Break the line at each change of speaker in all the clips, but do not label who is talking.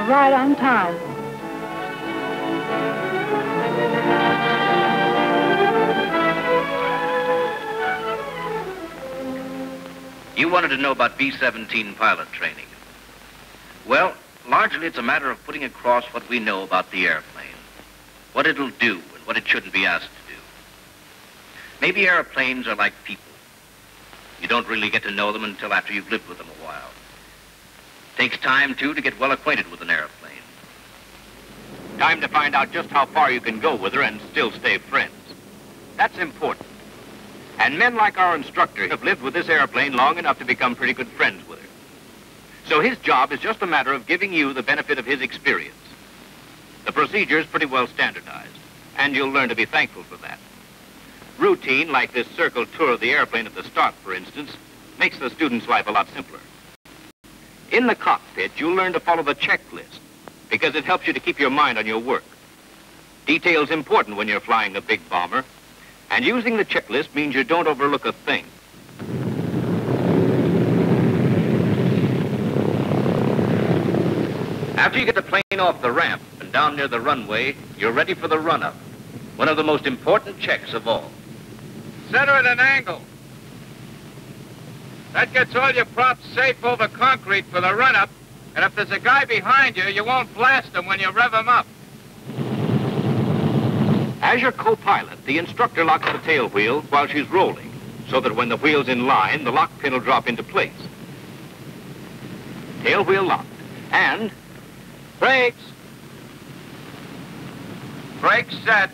right on time.
You wanted to know about B17 pilot training. Well, largely it's a matter of putting across what we know about the airplane, what it'll do and what it shouldn't be asked to do. Maybe airplanes are like people. You don't really get to know them until after you've lived with them a while. Takes time, too, to get well acquainted with an airplane. Time to find out just how far you can go with her and still stay friends. That's important. And men like our instructor have lived with this airplane long enough to become pretty good friends with her. So his job is just a matter of giving you the benefit of his experience. The procedure is pretty well standardized, and you'll learn to be thankful for that. Routine, like this circle tour of the airplane at the start, for instance, makes the student's life a lot simpler. In the cockpit, you'll learn to follow the checklist, because it helps you to keep your mind on your work. Detail's important when you're flying a big bomber, and using the checklist means you don't overlook a thing. After you get the plane off the ramp and down near the runway, you're ready for the run-up, one of the most important checks of all.
Center at an angle. That gets all your props safe over concrete for the run-up, and if there's a guy behind you, you won't blast him when you rev him up.
As your co-pilot, the instructor locks the tail wheel while she's rolling, so that when the wheel's in line, the lock pin will drop into place. Tail wheel locked. And brakes.
Brakes set.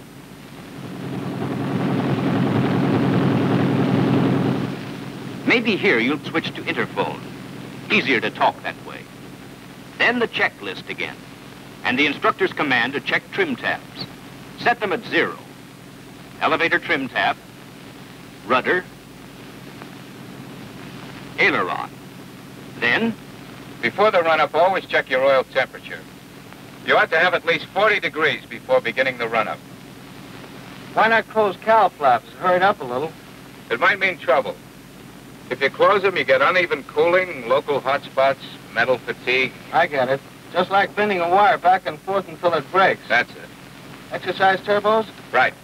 Maybe here you'll switch to interphone. Easier to talk that way. Then the checklist again, and the instructor's command to check trim tabs. Set them at 0. Elevator trim tab, rudder, aileron. Then,
before the run-up, always check your oil temperature. You ought to have at least 40 degrees before beginning the run-up.
Why not close cowl flaps? Hurry it up a little.
It might mean trouble. If you close them, you get uneven cooling, local hot spots, metal fatigue.
I get it. Just like bending a wire back and forth until it breaks.
That's it.
Exercise turbos?
Right.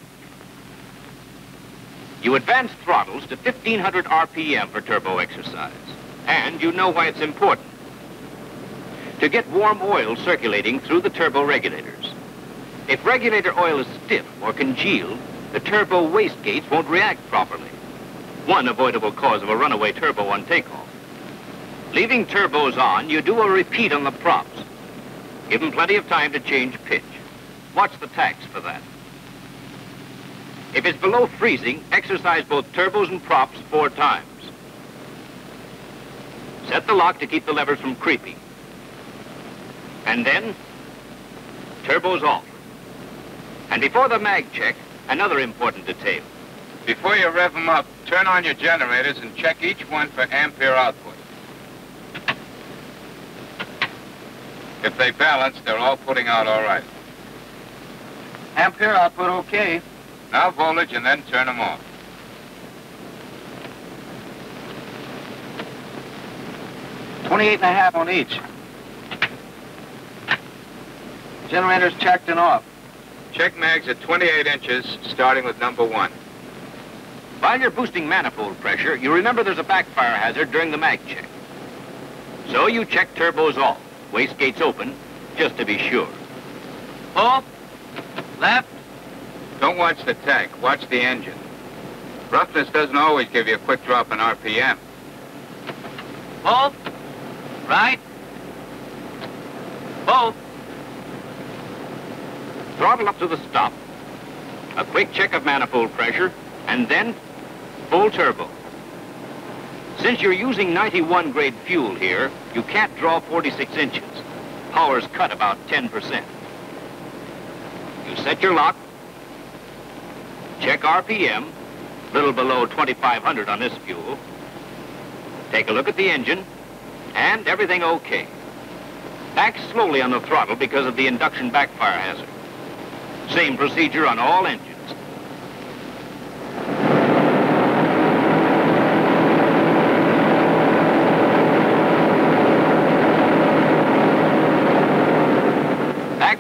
You advance throttles to 1,500 RPM for turbo exercise. And you know why it's important. To get warm oil circulating through the turbo regulators. If regulator oil is stiff or congealed, the turbo wastegates won't react properly. One avoidable cause of a runaway turbo on takeoff. Leaving turbos on, you do a repeat on the props. Give them plenty of time to change pitch. Watch the tacks for that. If it's below freezing, exercise both turbos and props 4 times. Set the lock to keep the levers from creeping. And then, turbos off. And before the mag check, another important detail.
Before you rev them up, turn on your generators and check each one for ampere output. If they balance, they're all putting out all right.
Ampere output okay.
Now voltage and then turn them off.
$28.5 on each. Generators checked and off.
Check mags at 28 inches, starting with number 1.
While you're boosting manifold pressure, you remember there's a backfire hazard during the mag check. So you check turbos off, wastegates open, just to be sure.
Off, left.
Don't watch the tank, watch the engine. Roughness doesn't always give you a quick drop in RPM.
Both, right, both.
Throttle up to the stop. A quick check of manifold pressure, and then full turbo. Since you're using 91 grade fuel here, you can't draw 46 inches. Power's cut about 10%. You set your lock, check RPM, little below 2,500 on this fuel. Take a look at the engine, and everything okay. Act slowly on the throttle because of the induction backfire hazard. Same procedure on all engines.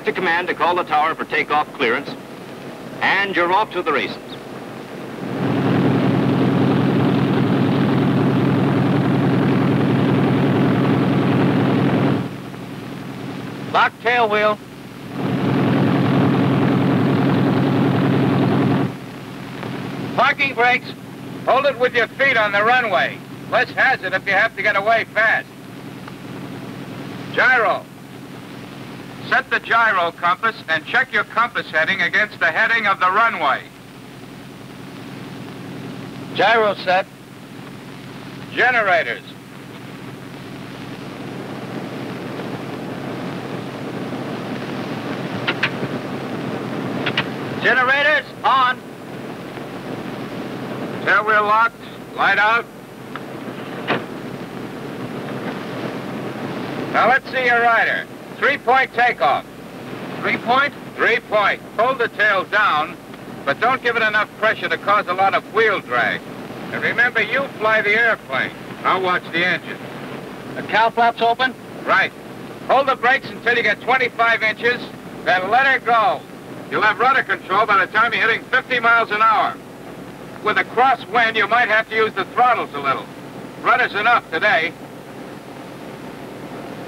to command to call the tower for takeoff clearance, and you're off to the races.
Lock tail wheel.
Parking brakes. Hold it with your feet on the runway. Less hazard if you have to get away fast. Gyro. Set the gyro compass and check your compass heading against the heading of the runway.
Gyro set.
Generators.
Generators on.
Tailwheel locked. Light out. Now let's see your rider. 3-point takeoff.
3-point?
3-point. Hold the tail down, but don't give it enough pressure to cause a lot of wheel drag. And remember, you fly the airplane. I'll watch the engine.
The cowl flaps open?
Right. Hold the brakes until you get 25 inches, then let her go. You'll have rudder control by the time you're hitting 50 miles an hour. With a crosswind, you might have to use the throttles a little. Rudder's enough today.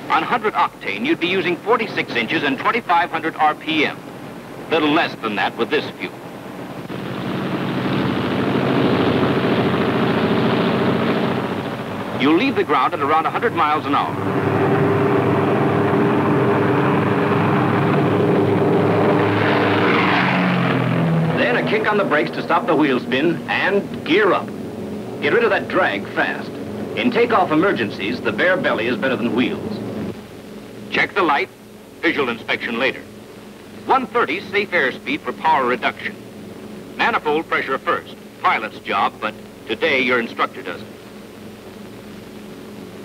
On 100 octane, you'd be using 46 inches and 2,500 RPM. Little less than that with this fuel. You'll leave the ground at around 100 miles an hour. Then a kick on the brakes to stop the wheel spin and gear up. Get rid of that drag fast. In takeoff emergencies, the bare belly is better than wheels. Check the light. Visual inspection later. 130 safe airspeed for power reduction. Manifold pressure first. Pilot's job, but today your instructor does it.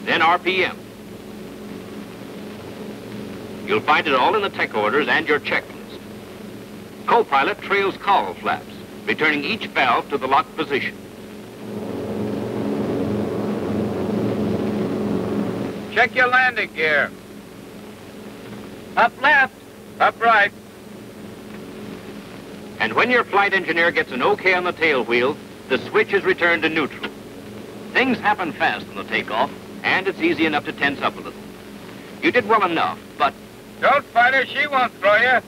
Then RPM. You'll find it all in the tech orders and your checklist. Co-pilot trails cowl flaps, returning each valve to the locked position.
Check your landing gear.
Up left.
Up right.
And when your flight engineer gets an okay on the tail wheel, the switch is returned to neutral. Things happen fast on the takeoff, and it's easy enough to tense up a little. You did well enough, but...
Don't fight her, she won't throw you.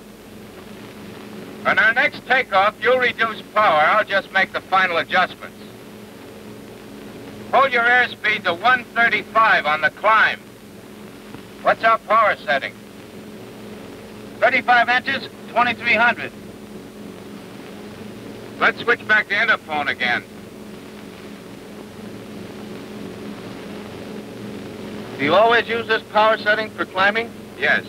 On our next takeoff, you'll reduce power. I'll just make the final adjustments. Hold your airspeed to 135 on the climb. What's our power setting?
35 inches, 2,300.
Let's switch back to interphone again.
Do you always use this power setting for climbing?
Yes,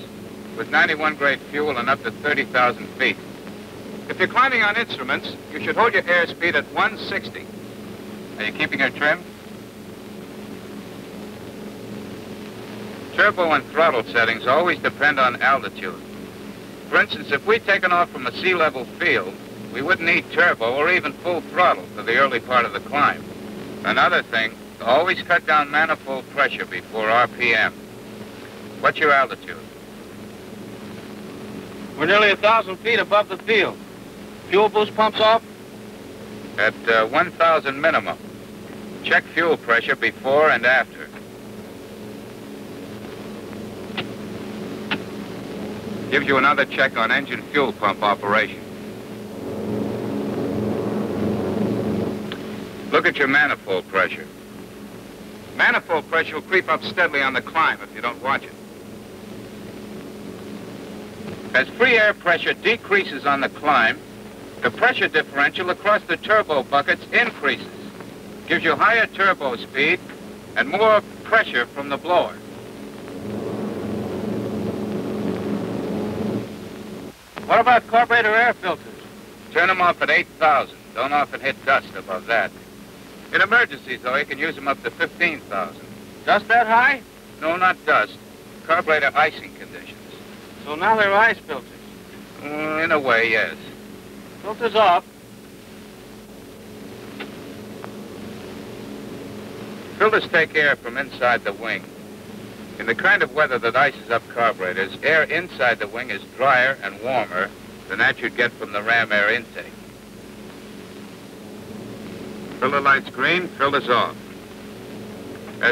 with 91 grade fuel and up to 30,000 feet. If you're climbing on instruments, you should hold your airspeed at 160. Are you keeping her trim? Turbo and throttle settings always depend on altitude. For instance, if we'd taken off from a sea-level field, we wouldn't need turbo or even full throttle for the early part of the climb. Another thing, always cut down manifold pressure before RPM. What's your altitude?
We're nearly 1,000 feet above the field. Fuel boost pumps off?
At 1,000 minimum. Check fuel pressure before and after. Gives you another check on engine fuel pump operation. Look at your manifold pressure. Manifold pressure will creep up steadily on the climb if you don't watch it. As free air pressure decreases on the climb, the pressure differential across the turbo buckets increases. Gives you higher turbo speed and more pressure from the blower.
What about carburetor air filters?
Turn them off at 8,000. Don't often hit dust above that. In emergencies, though, you can use them up to 15,000.
Dust that high?
No, not dust. Carburetor icing conditions.
So now they're ice filters.
In a way, yes.
Filters off.
Filters take air from inside the wing. In the kind of weather that ices up carburetors, air inside the wing is drier and warmer than that you'd get from the ram air intake. Filter light's green, filter's off.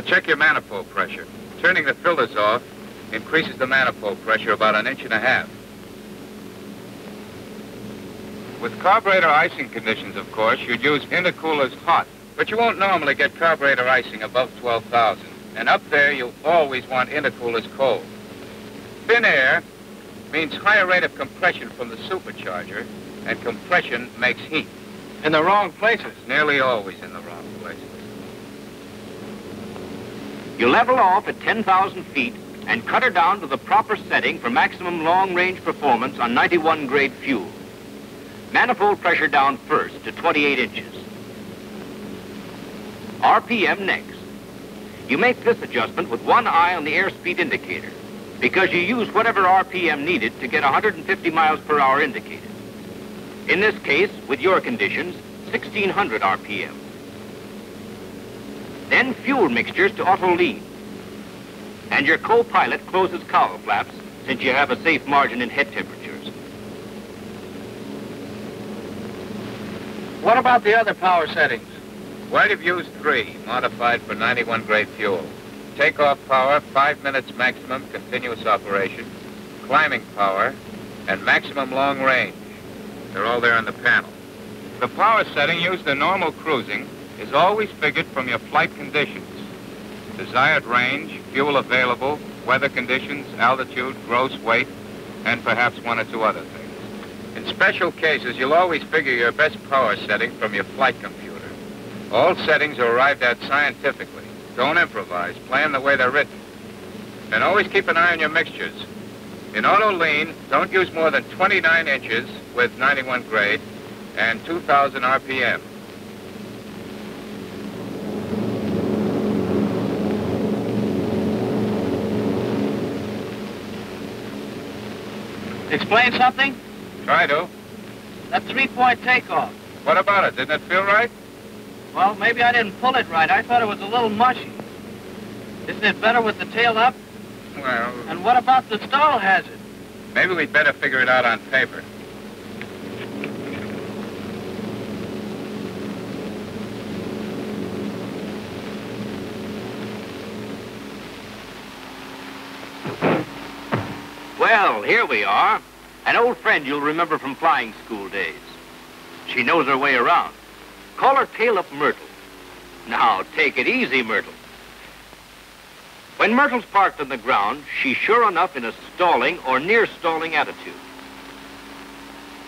Check your manifold pressure. Turning the filters off increases the manifold pressure about 1.5 inches. With carburetor icing conditions, of course, you'd use intercoolers hot, but you won't normally get carburetor icing above 12,000. And up there, you'll always want intercoolers cold. Thin air means higher rate of compression from the supercharger, and compression makes heat.
In the wrong places.
Nearly always in the wrong places.
You level off at 10,000 feet and cut her down to the proper setting for maximum long-range performance on 91 grade fuel. Manifold pressure down first to 28 inches. RPM next. You make this adjustment with one eye on the airspeed indicator because you use whatever RPM needed to get 150 miles per hour indicated. In this case, with your conditions, 1,600 RPM. Then fuel mixtures to auto lean. And your co-pilot closes cowl flaps since you have a safe margin in head temperatures.
What about the other power settings?
Why'd have used 3, modified for 91 grade fuel. Takeoff power, 5 minutes maximum continuous operation, climbing power, and maximum long range. They're all there on the panel. The power setting used in normal cruising is always figured from your flight conditions. Desired range, fuel available, weather conditions, altitude, gross weight, and perhaps 1 or 2 other things. In special cases, you'll always figure your best power setting from your flight computer. All settings are arrived at scientifically. Don't improvise. Play them the way they're written. And always keep an eye on your mixtures. In auto lean, don't use more than 29 inches with 91 grade and 2,000 RPM.
Explain something?
Try to.
That 3-point takeoff.
What about it? Didn't it feel right?
Well, maybe I didn't pull it right. I thought it was a little mushy. Isn't it better with the tail up?
Well...
And what about the stall hazard?
Maybe we'd better figure it out on paper.
Well, here we are. An old friend you'll remember from flying school days. She knows her way around. Call her Tail Up Myrtle. Now, take it easy, Myrtle. When Myrtle's parked on the ground, she's sure enough in a stalling or near stalling attitude.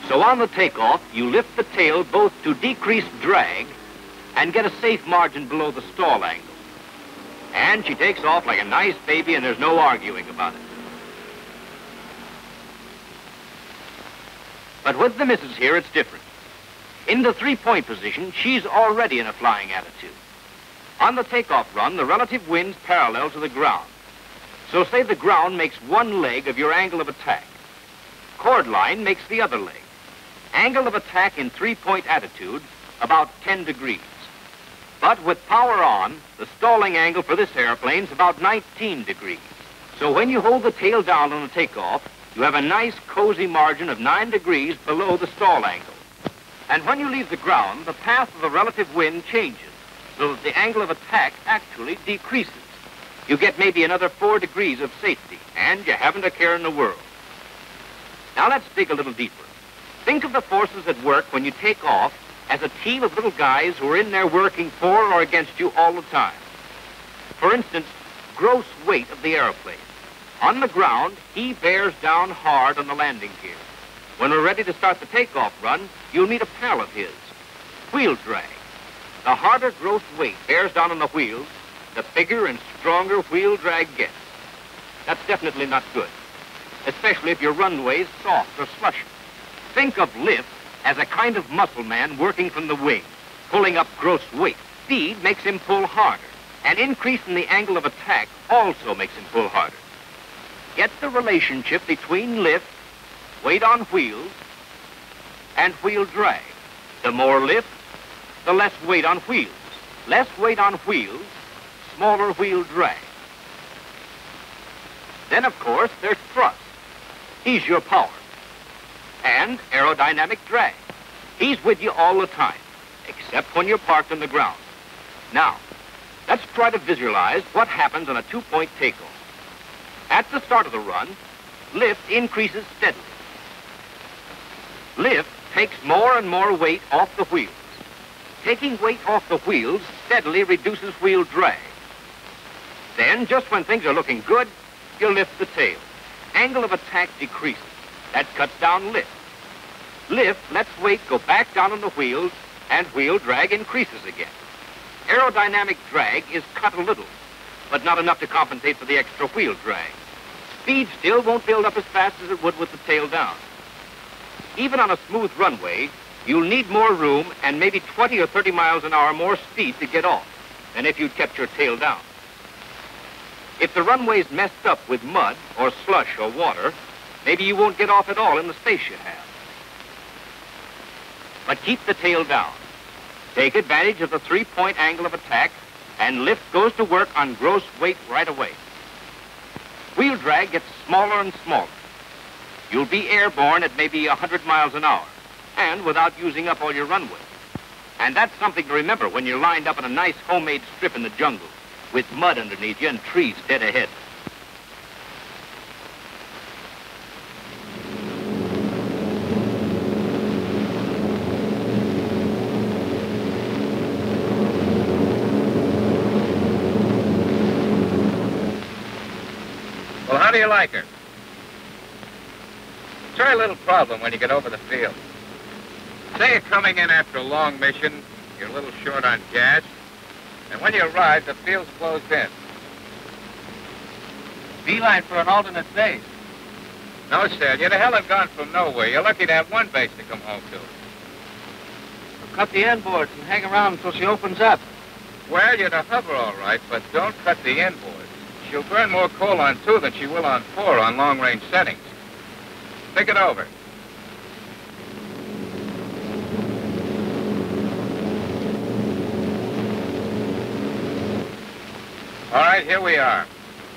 So on the takeoff, you lift the tail both to decrease drag and get a safe margin below the stall angle. And she takes off like a nice baby, and there's no arguing about it. But with the missus here, it's different. In the 3-point position, she's already in a flying attitude. On the takeoff run, the relative wind's parallel to the ground. So say the ground makes one leg of your angle of attack. Chord line makes the other leg. Angle of attack in 3-point attitude, about 10 degrees. But with power on, the stalling angle for this airplane's about 19 degrees. So when you hold the tail down on the takeoff, you have a nice cozy margin of 9 degrees below the stall angle. And when you leave the ground, the path of the relative wind changes, so that the angle of attack actually decreases. You get maybe another 4 degrees of safety, and you haven't a care in the world. Now let's dig a little deeper. Think of the forces at work when you take off as a team of little guys who are in there working for or against you all the time. For instance, gross weight of the airplane. On the ground, he bears down hard on the landing gear. When we're ready to start the takeoff run, you'll meet a pal of his. Wheel drag. The harder gross weight bears down on the wheels, the bigger and stronger wheel drag gets. That's definitely not good, especially if your runway's soft or slushy. Think of lift as a kind of muscle man working from the wing, pulling up gross weight. Speed makes him pull harder. An increase in the angle of attack also makes him pull harder. Get the relationship between lift, weight on wheels, and wheel drag. The more lift, the less weight on wheels. Less weight on wheels, smaller wheel drag.
Then, of course, there's thrust. He's your power. And aerodynamic drag. He's with you all the time, except when you're parked on the ground. Now, let's try to visualize what happens on a two-point takeoff. At the start of the run, lift increases steadily. Lift takes more and more weight off the wheels. Taking weight off the wheels steadily reduces wheel drag. Then, just when things are looking good, you lift the tail. Angle of attack decreases. That cuts down lift. Lift lets weight go back down on the wheels, and wheel drag increases again. Aerodynamic drag is cut a little, but not enough to compensate for the extra wheel drag. Speed still won't build up as fast as it would with the tail down. Even on a smooth runway, you'll need more room and maybe 20 or 30 miles an hour more speed to get off than if you'd kept your tail down. If the runway's messed up with mud or slush or water, maybe you won't get off at all in the space you have. But keep the tail down. Take advantage of the three-point angle of attack, and lift goes to work on gross weight right away. Wheel drag gets smaller and smaller. You'll be airborne at maybe 100 miles an hour, and without using up all your runway. And that's something to remember when you're lined up on a nice homemade strip in the jungle, with mud underneath you and trees dead ahead.
Well, how do you like her? Try a little problem when you get over the field. Say you're coming in after a long mission, you're a little short on gas, and when you arrive, the field's closed in.
Beeline for an alternate base.
No, Sal, you're to hell and gone from nowhere. You're lucky to have one base to come home to.
We'll cut the end boards and hang around until she opens up.
Well, you're to hover all right, but don't cut the end boards. She'll burn more coal on 2 than she will on 4 on long-range settings. Think it over. All right, here we are.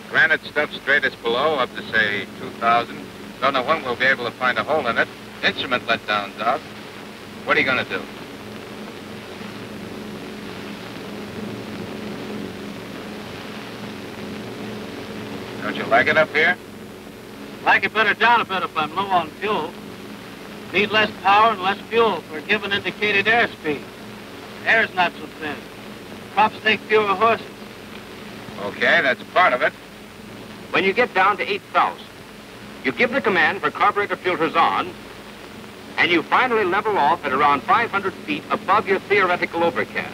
Granite stuff straightest below, up to, say, 2,000. Don't know when we'll be able to find a hole in it. Instrument letdowns out. What are you going to do? Don't you like it up here?
Like it better down a bit if I'm low on fuel. Need less power and less fuel for a given indicated airspeed. Air's not so thin. Crops take fewer horses.
Okay, that's part of it.
When you get down to 8,000, you give the command for carburetor filters on, and you finally level off at around 500 feet above your theoretical overcast.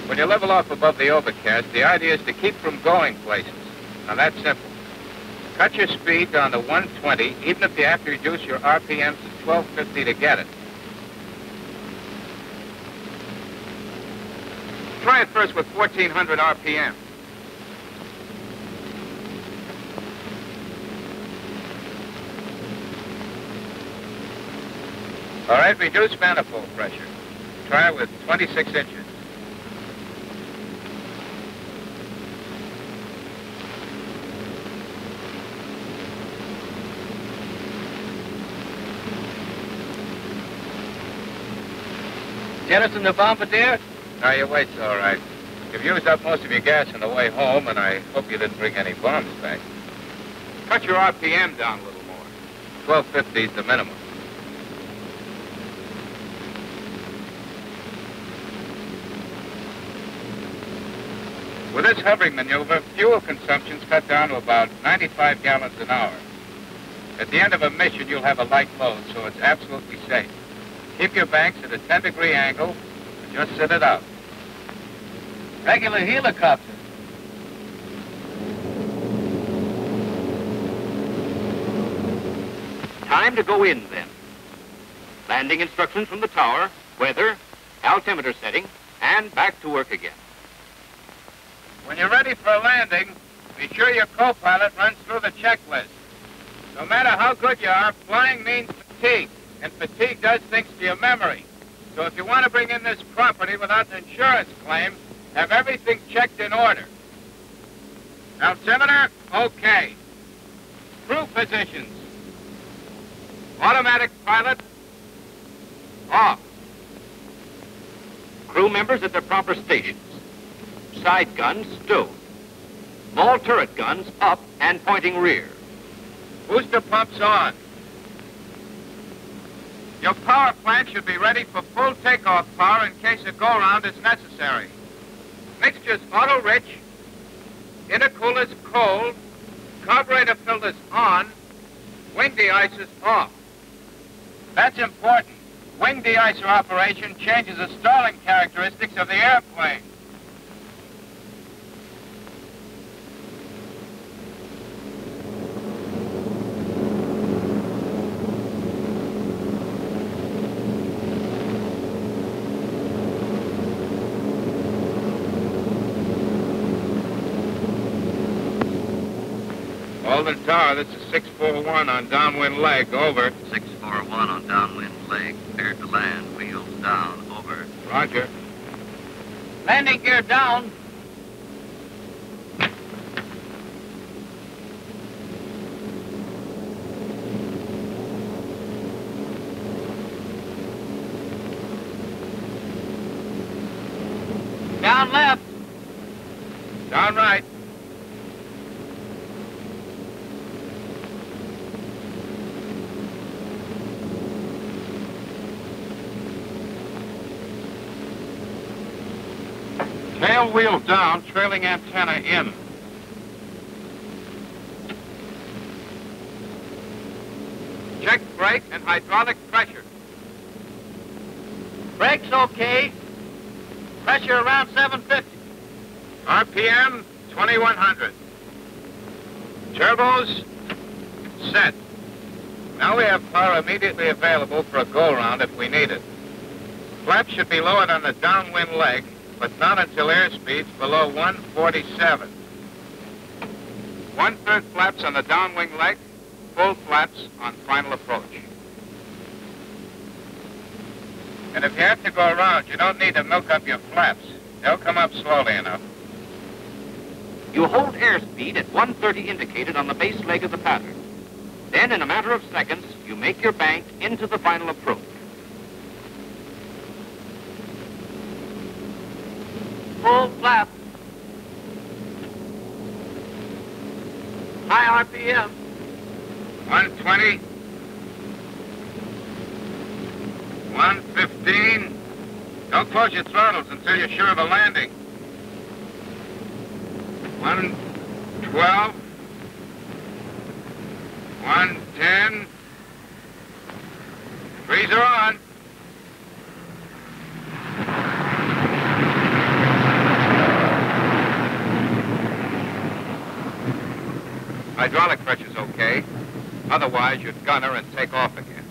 When you level off above the overcast, the idea is to keep from going places. Now, that's simple. Cut your speed down to 120, even if you have to reduce your RPMs to 1250 to get it. Try it first with 1,400 RPM. All right, reduce manifold pressure. Try with 26 inches.
Get us in the bombardier?
Now, your weight's all right. You've used up most of your gas on the way home, and I hope you didn't bring any bombs back. Cut your RPM down a little more. 1250 is the minimum. With this hovering maneuver, fuel consumption's cut down to about 95 gallons an hour. At the end of a mission, you'll have a light load, so it's absolutely safe. Keep your banks at a 10-degree angle and just sit it out.
Regular helicopter.
Time to go in, then. Landing instructions from the tower, weather, altimeter setting, and back to work again.
When you're ready for a landing, be sure your co-pilot runs through the checklist. No matter how good you are, flying means fatigue, and fatigue does things to your memory. So if you want to bring in this property without an insurance claim, have everything checked in order. Altimeter, okay. Crew positions. Automatic pilot, off.
Crew members at their proper stations. Side guns stowed. Small turret guns up and pointing rear.
Booster pumps on. Your power plant should be ready for full takeoff power in case a go-round is necessary. Mixtures auto-rich, intercoolers cold, carburetor filters on, wing de-icers off. That's important. Wing de-icer operation changes the stalling characteristics of the airplane. Golden Tower, this is 641 on downwind leg, over.
641 on downwind leg, cleared to land, wheels down, over.
Roger.
Landing gear down. Down left.
Down right. Tail wheel down, trailing antenna in. Check brake and hydraulic pressure.
Brakes okay. Pressure around 750.
RPM 2100. Turbos set. Now we have power immediately available for a go-round if we need it. Flaps should be lowered on the downwind leg, but not until airspeed's below 147. 1/3 flaps on the downwing leg, full flaps on final approach. And if you have to go around, you don't need to milk up your flaps. They'll come up slowly enough.
You hold airspeed at 130 indicated on the base leg of the pattern. Then, in a matter of seconds, you make your bank into the final approach.
Full flap. High RPM.
120. 115. Don't close your throttles until you're sure of a landing. 112. 110. Freezer on. Hydraulic pressure's okay. Otherwise, you'd gunner and take off again.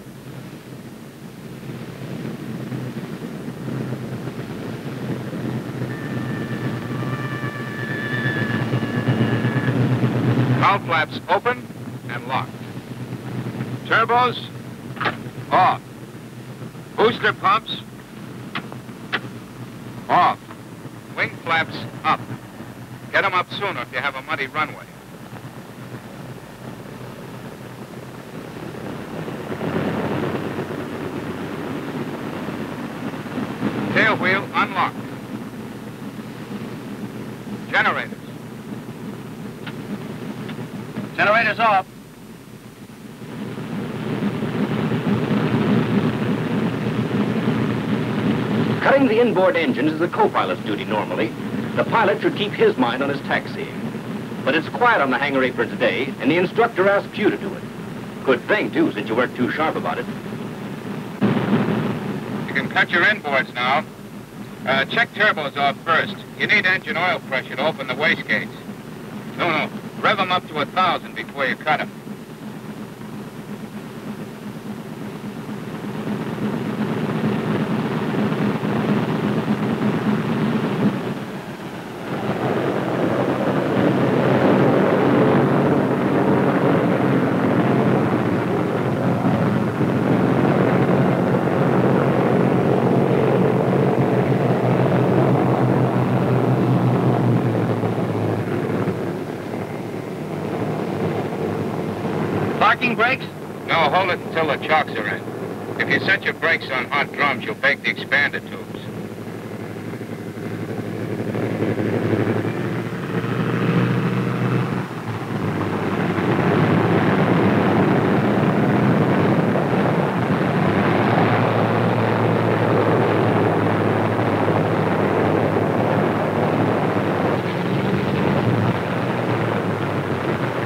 Cowl flaps open and locked. Turbos off. Booster pumps off. Wing flaps up. Get them up sooner if you have a muddy runway. Tail wheel unlocked. Generators.
Generators off.
Cutting the inboard engines is the co-pilot's duty normally. The pilot should keep his mind on his taxiing. But it's quiet on the hangar apron today, and the instructor asks you to do it. Good thing, too, since you weren't too sharp about it.
You can cut your inboards now. Check turbos off first. You need engine oil pressure to open the wastegates. No. Rev them up to 1,000 before you cut them.
working brakes?
No, hold it until the chocks are in. If you set your brakes on hot drums, you'll bake the expander tubes.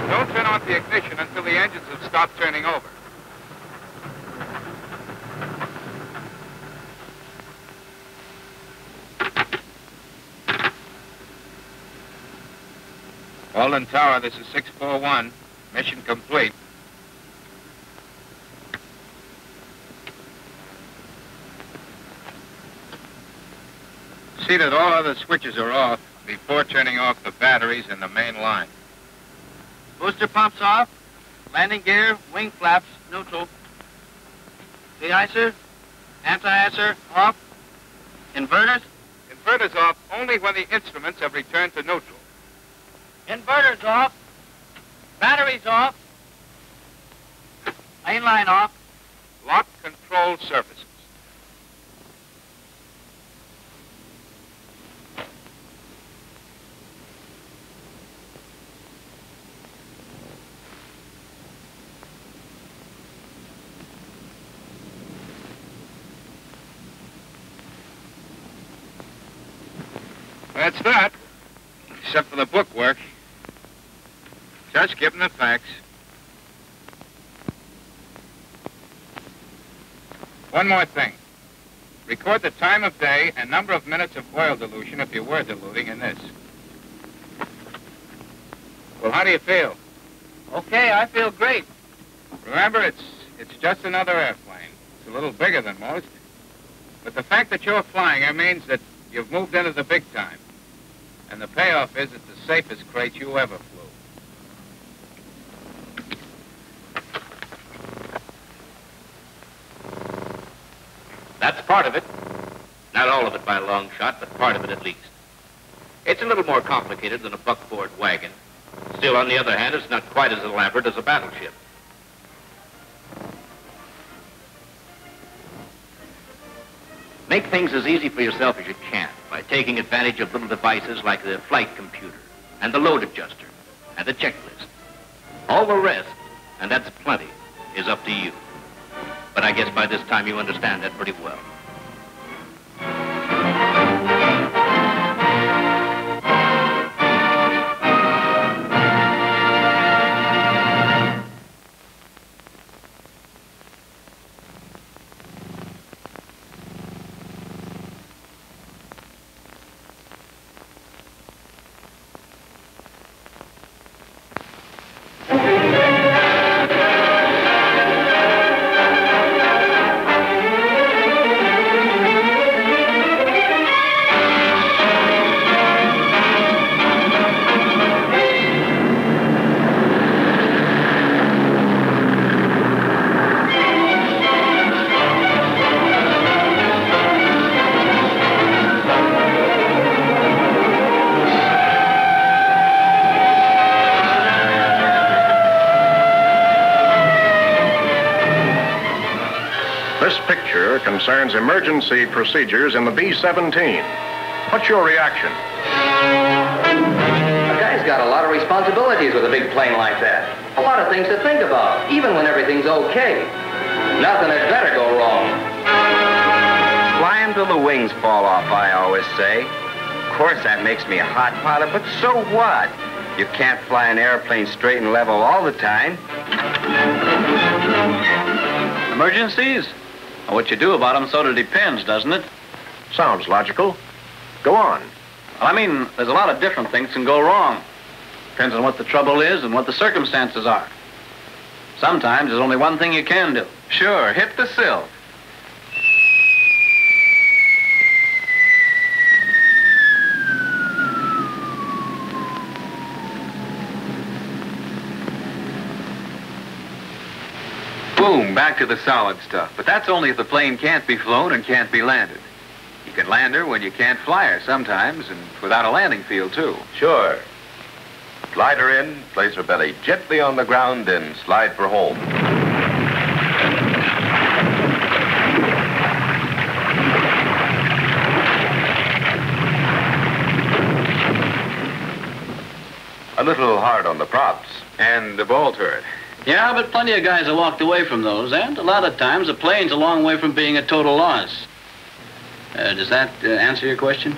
Don't turn off the ignition until the engines have stopped turning over. Walden Tower, this is 641. Mission complete. See that all other switches are off before turning off the batteries and the main line.
Booster pumps off. Landing gear, wing flaps, neutral. De-icer, anti-icer off. Inverters?
Inverters off only when the instruments have returned to neutral.
Inverters off. Batteries off. Main line off.
Lock control surfaces. That's that, except for the bookwork. Just give them the facts. One more thing. Record the time of day and number of minutes of oil dilution if you were diluting in this. Well, how do you feel?
Okay, I feel great.
Remember, it's just another airplane. It's a little bigger than most. But the fact that you're flying it means that you've moved into the big time. And the payoff is it's the safest crate you ever flew.
That's part of it. Not all of it by a long shot, but part of it at least. It's a little more complicated than a buckboard wagon. Still, on the other hand, it's not quite as elaborate as a battleship. Make things as easy for yourself as you can by taking advantage of little devices like the flight computer and the load adjuster and the checklist. All the rest, and that's plenty, is up to you. But I guess by this time you understand that pretty well.
This picture concerns emergency procedures in the B17. What's your reaction?
A guy's got a lot of responsibilities with a big plane like that. A lot of things to think about, even when everything's okay. Nothing had better go wrong.
Fly until the wings fall off, I always say. Of course, that makes me a hot pilot, but so what? You can't fly an airplane straight and level all the time.
Emergencies? Well, what you do about them sort of depends, doesn't it?
Sounds logical. Go on.
Well, I mean, there's a lot of different things can go wrong. Depends on what the trouble is and what the circumstances are. Sometimes there's only one thing you can do.
Sure, hit the sill. Boom, back to the solid stuff. But that's only if the plane can't be flown and can't be landed. You can land her when you can't fly her sometimes, and without a landing field, too.
Sure.
Slide her in, place her belly gently on the ground, and slide for home. A little hard on the props.
And the ball turret.
Yeah, but plenty of guys have walked away from those, and a lot of times the plane's a long way from being a total loss. Does that answer your question?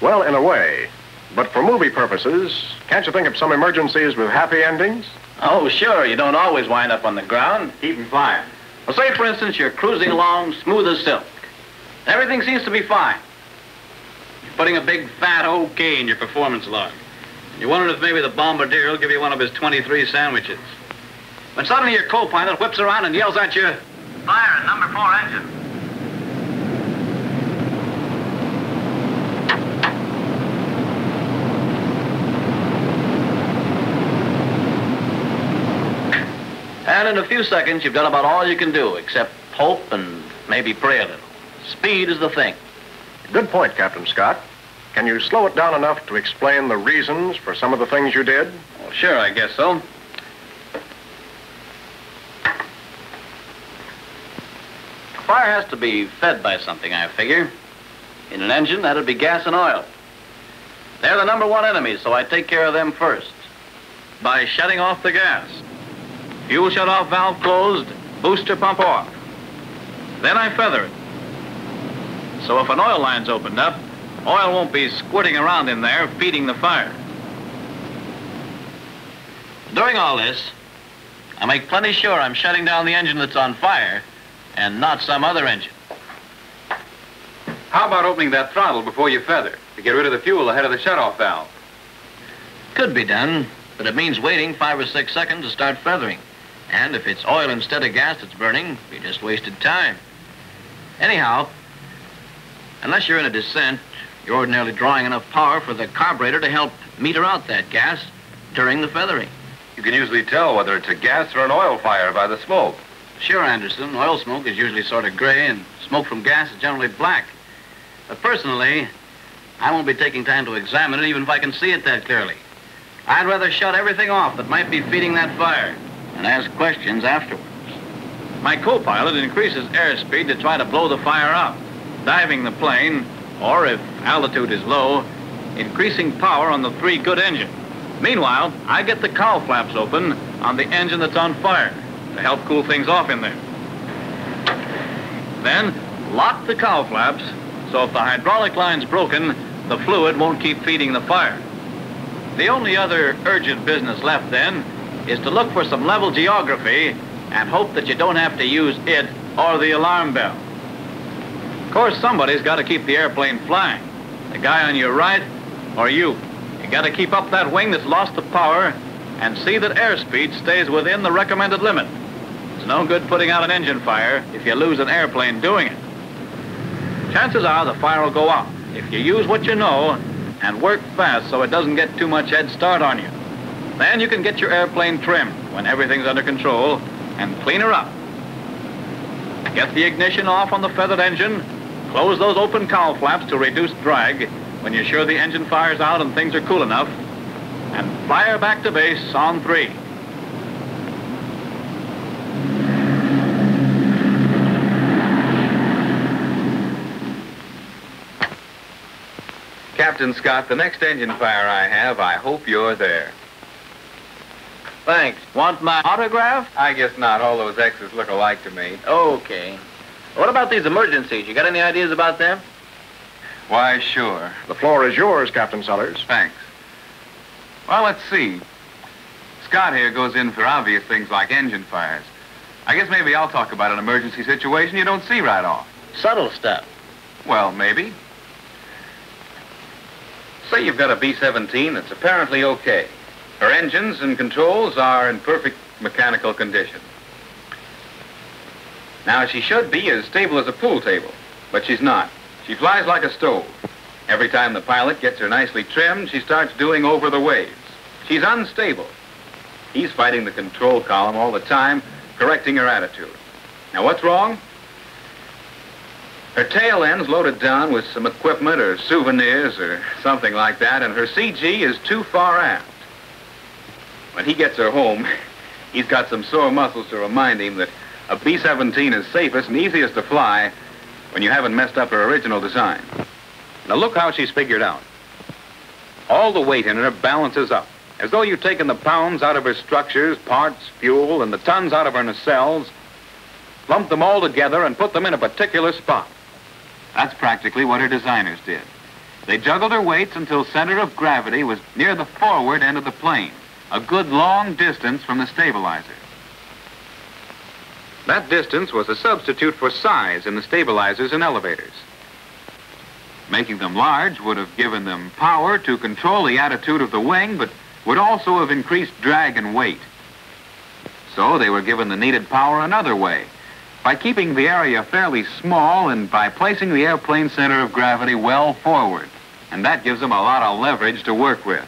Well, in a way. But for movie purposes, can't you think of some emergencies with happy endings?
Oh, sure. You don't always wind up on the ground, even flying. Well, say, for instance, you're cruising along smooth as silk. Everything seems to be fine. You're putting a big fat OK in your performance log. You're wondering if maybe the bombardier will give you one of his 23 sandwiches. When suddenly your co-pilot whips around and yells at you, "Fire at number 4 engine." And in a few seconds, you've done about all you can do, except hope and maybe pray a little. Speed is the thing.
Good point, Captain Scott. Can you slow it down enough to explain the reasons for some of the things you did?
Well, sure, I guess so. Fire has to be fed by something, I figure. In an engine, that'd be gas and oil. They're the number one enemies, so I take care of them first. By shutting off the gas. Fuel shut-off valve closed, booster pump off. Then I feather it. So if an oil line's opened up, oil won't be squirting around in there, feeding the fire. During all this, I make plenty sure I'm shutting down the engine that's on fire and not some other engine.
How about opening that throttle before you feather to get rid of the fuel ahead of the shutoff valve?
Could be done, but it means waiting 5 or 6 seconds to start feathering. And if it's oil instead of gas that's burning, you just wasted time. Anyhow, unless you're in a descent, you're ordinarily drawing enough power for the carburetor to help meter out that gas during the feathering.
You can usually tell whether it's a gas or an oil fire by the smoke.
Sure, Anderson. Oil smoke is usually sort of gray, and smoke from gas is generally black. But personally, I won't be taking time to examine it, even if I can see it that clearly. I'd rather shut everything off that might be feeding that fire and ask questions afterwards. My co-pilot increases airspeed to try to blow the fire up, diving the plane, or if altitude is low, increasing power on the 3 good engine. Meanwhile, I get the cowl flaps open on the engine that's on fire to help cool things off in there. Then, lock the cowl flaps so if the hydraulic line's broken, the fluid won't keep feeding the fire. The only other urgent business left then is to look for some level geography and hope that you don't have to use it or the alarm bell. Of course, somebody's got to keep the airplane flying. The guy on your right or you. You got to keep up that wing that's lost the power and see that airspeed stays within the recommended limit. It's no good putting out an engine fire if you lose an airplane doing it. Chances are the fire will go out if you use what you know and work fast so it doesn't get too much head start on you. Then you can get your airplane trimmed when everything's under control and clean her up. Get the ignition off on the feathered engine, close those open cowl flaps to reduce drag when you're sure the engine fire's out and things are cool enough, and fly her back to base on 3.
Captain Scott, the next engine fire I have, I hope you're there.
Thanks. Want my autograph?
I guess not. All those X's look alike to me.
Okay. What about these emergencies? You got any ideas about them?
Why, sure.
The floor is yours, Captain Sellers.
Thanks. Well, let's see. Scott here goes in for obvious things like engine fires. I guess maybe I'll talk about an emergency situation you don't see right off.
Subtle stuff.
Well, maybe. Say you've got a B17 that's apparently okay. Her engines and controls are in perfect mechanical condition. Now, she should be as stable as a pool table, but she's not. She flies like a stove. Every time the pilot gets her nicely trimmed, she starts doing over the waves. She's unstable. He's fighting the control column all the time, correcting her attitude. Now, what's wrong? Her tail end's loaded down with some equipment or souvenirs or something like that, and her CG is too far aft.
When he gets her home, he's got some sore muscles to remind him that a B-17 is safest and easiest to fly when you haven't messed up her original design. Now look how she's figured out. All the weight in her balances up, as though you've taken the pounds out of her structures, parts, fuel, and the tons out of her nacelles, lumped them all together and put them in a particular spot. That's practically what her designers did. They juggled her weights until center of gravity was near the forward end of the plane, a good long distance from the stabilizer. That distance was a substitute for size in the stabilizers and elevators. Making them large would have given them power to control the attitude of the wing, but would also have increased drag and weight. So they were given the needed power another way, by keeping the area fairly small and by placing the airplane center of gravity well forward. And that gives them a lot of leverage to work with.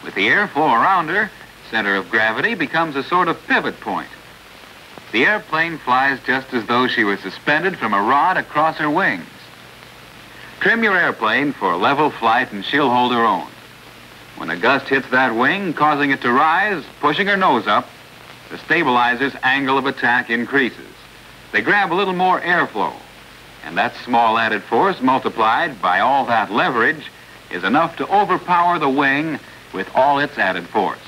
With the airflow around her, center of gravity becomes a sort of pivot point. The airplane flies just as though she was suspended from a rod across her wings. Trim your airplane for level flight and she'll hold her own. When a gust hits that wing, causing it to rise, pushing her nose up, the stabilizer's angle of attack increases. They grab a little more airflow, and that small added force multiplied by all that leverage is enough to overpower the wing with all its added force.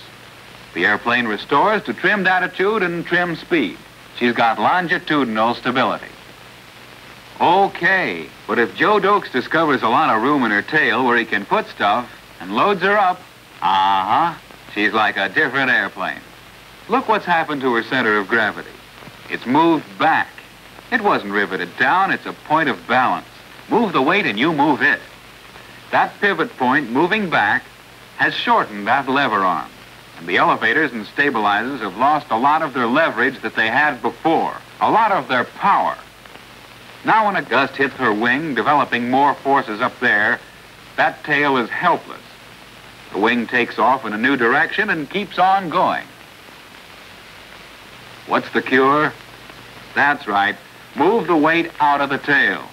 The airplane restores to trimmed attitude and trim speed. She's got longitudinal stability. Okay, but if Joe Dokes discovers a lot of room in her tail where he can put stuff and loads her up, she's like a different airplane. Look what's happened to her center of gravity. It's moved back. It wasn't riveted down, it's a point of balance. Move the weight and you move it. That pivot point moving back has shortened that lever arm, and the elevators and stabilizers have lost a lot of their leverage that they had before, a lot of their power. Now when a gust hits her wing, developing more forces up there, that tail is helpless. The wing takes off in a new direction and keeps on going. What's the cure? That's right. Move the weight out of the tail.